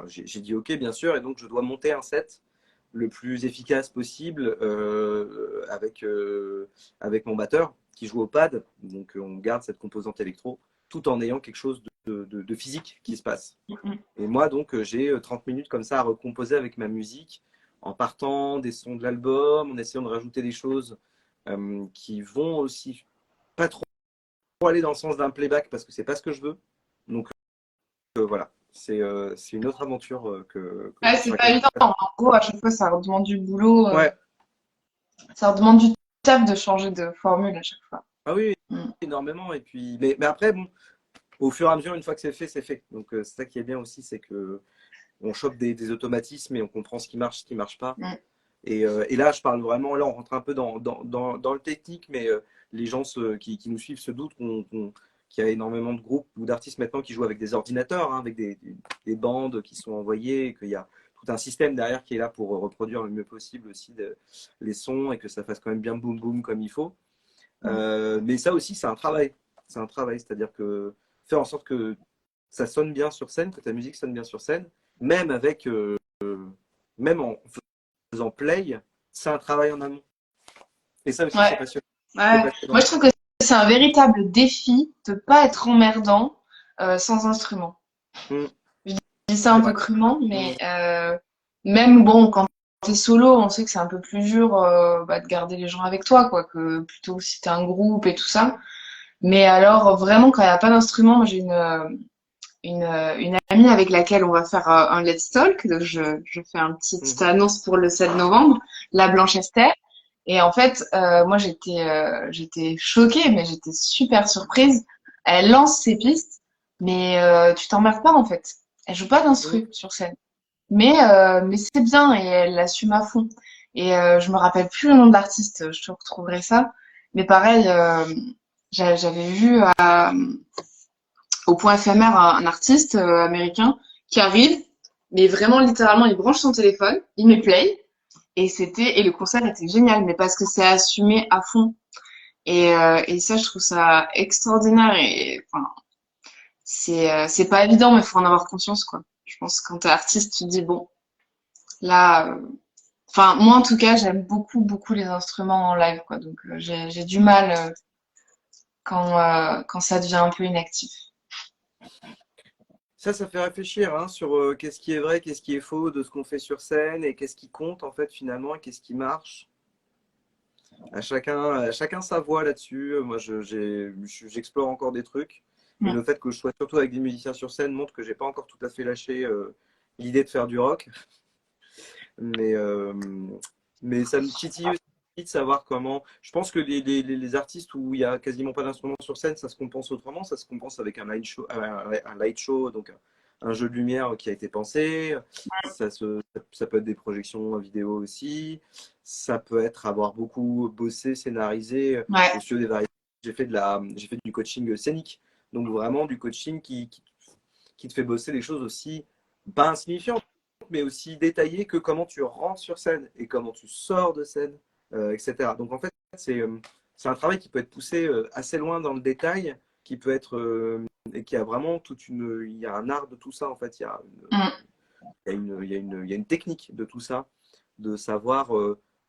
j'ai dit OK, bien sûr, et donc je dois monter un set le plus efficace possible avec mon batteur qui joue au pad. Donc, on garde cette composante électro tout en ayant quelque chose de physique qui se passe. Mhm. Et moi, donc, j'ai 30 minutes comme ça à recomposer avec ma musique en partant des sons de l'album, en essayant de rajouter des choses qui vont aussi pas trop aller dans le sens d'un playback parce que c'est pas ce que je veux. Donc voilà, c'est une autre aventure Ouais, sur c'est pas laquelle évident. En gros, à chaque fois, ça redemande du boulot. ouais, Ça redemande du taf de changer de formule à chaque fois. ah oui, Mm. énormément. Et puis, mais après, bon, au fur et à mesure, une fois que c'est fait, c'est fait. Donc c'est ça qui est bien aussi, c'est que on chope des automatismes et on comprend ce qui marche pas. Mm. Et là, je parle vraiment, là, on rentre un peu dans le technique, mais les gens qui nous suivent se doutent qu'il y a énormément de groupes ou d'artistes maintenant qui jouent avec des ordinateurs, hein, avec des bandes qui sont envoyées, et qu'il y a tout un système derrière qui est là pour reproduire le mieux possible aussi les sons et que ça fasse quand même bien boum boum comme il faut. Mais ça aussi, c'est un travail. C'est un travail, c'est-à-dire que faire en sorte que ça sonne bien sur scène, que ta musique sonne bien sur scène, même avec, même en faisant play, c'est un travail en amont. Et ça aussi, c'est Ouais. passionnant. C'est Ouais. passionnant. Moi, je trouve que c'est un véritable défi de pas être emmerdant sans instrument. Mm, Je dis ça un c'est peu vrai. crûment, mais Mm, même bon, quand t'es solo, on sait que c'est un peu plus dur de garder les gens avec toi, quoi, que plutôt si t'es un groupe et tout ça. Mais alors, vraiment, quand il n'y a pas d'instrument, moi j'ai une amie avec laquelle on va faire un Let's Talk. Donc je fais une petite mhm. annonce pour le 7 novembre, la Blanche Esther. Et en fait, moi j'étais choquée, mais j'étais super surprise. Elle lance ses pistes, mais tu t'emmerdes pas en fait. Elle joue pas Mm. d'instru sur scène, mais c'est bien et elle l'assume à fond. Et je me rappelle plus le nom de l'artiste, je te retrouverai ça. Mais pareil, j'avais vu au point éphémère un artiste américain qui arrive, mais vraiment littéralement il branche son téléphone, il met play et le concert était génial, mais parce que c'est assumé à fond. Et ça, je trouve ça extraordinaire et enfin, c'est pas évident, mais il faut en avoir conscience quoi. Je pense que quand t'es artiste, tu te dis bon, là, enfin moi en tout cas, j'aime beaucoup les instruments en live quoi, donc j'ai du mal quand ça devient un peu inactif. Ça fait réfléchir hein, sur qu'est-ce qui est vrai, qu'est-ce qui est faux de ce qu'on fait sur scène et qu'est-ce qui compte en fait finalement et qu'est-ce qui marche. À chacun sa voix là-dessus. Moi, j'explore encore des trucs. Et Mm. le fait que je sois surtout avec des musiciens sur scène montre que j'ai pas encore tout à fait lâché l'idée de faire du rock. Mais, euh, mais ça me titille aussi de savoir comment. Je pense que les artistes où il y a quasiment pas d'instruments sur scène, ça se compense autrement. Ça se compense avec un light show, donc un jeu de lumière qui a été pensé. Ça peut être des projections vidéo aussi. Ça peut être avoir beaucoup bossé, scénarisé Ouais, au studio des variétés. J'ai fait du coaching scénique. Donc vraiment du coaching qui te fait bosser des choses aussi pas insignifiantes mais aussi détaillé que comment tu rentres sur scène et comment tu sors de scène, etc. Donc en fait, c'est un travail qui peut être poussé assez loin dans le détail, qui peut être et qui a vraiment il y a un art de tout ça en fait. mm, Il y a une technique de tout ça, de savoir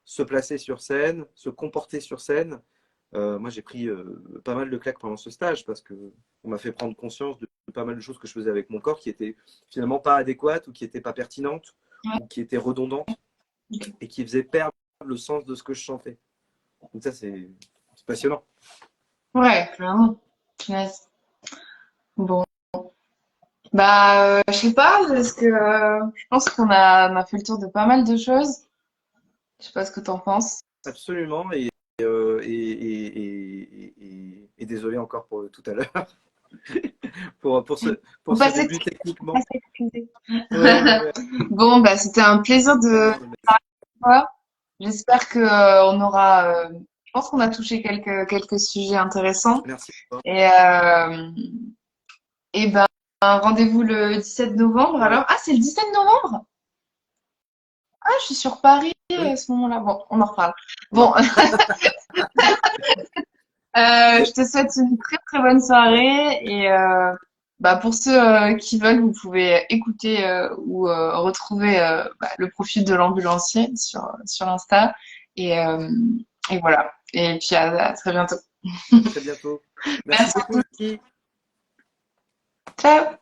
se placer sur scène, se comporter sur scène. Moi, j'ai pris pas mal de claques pendant ce stage parce que on m'a fait prendre conscience de pas mal de choses que je faisais avec mon corps qui étaient finalement pas adéquates ou qui n'étaient pas pertinentes ouais, ou qui étaient redondantes et qui faisaient perdre le sens de ce que je chantais. Donc ça, c'est passionnant. ouais, clairement. Punaise. Bon, bah, je sais pas, parce que je pense qu'on a fait le tour de pas mal de choses. Je sais pas ce que t'en penses. Absolument. Et désolé encore pour tout à l'heure, pour, pour, ce, Faut pour ce pas début s'excuser, faut pas techniquement. s'excuser. Ouais, ouais, ouais. Bon, bah, c'était un plaisir Non, de non, mais voir. J'espère que on aura. Je pense qu'on a touché quelques sujets intéressants. merci. Et, euh, et ben, rendez-vous le 17 novembre Ouais. alors. Ah, c'est le 17 novembre? Ah, je suis sur Paris Oui, à ce moment-là. Bon, on en reparle. on en Bon, reparle. je te souhaite une très très bonne soirée et bah, pour ceux qui veulent, vous pouvez écouter ou retrouver le profil de l'ambulancier sur Insta et, euh, et voilà. Et puis à très bientôt. À très bientôt. Merci Merci à beaucoup, tous. Vicky. Ciao.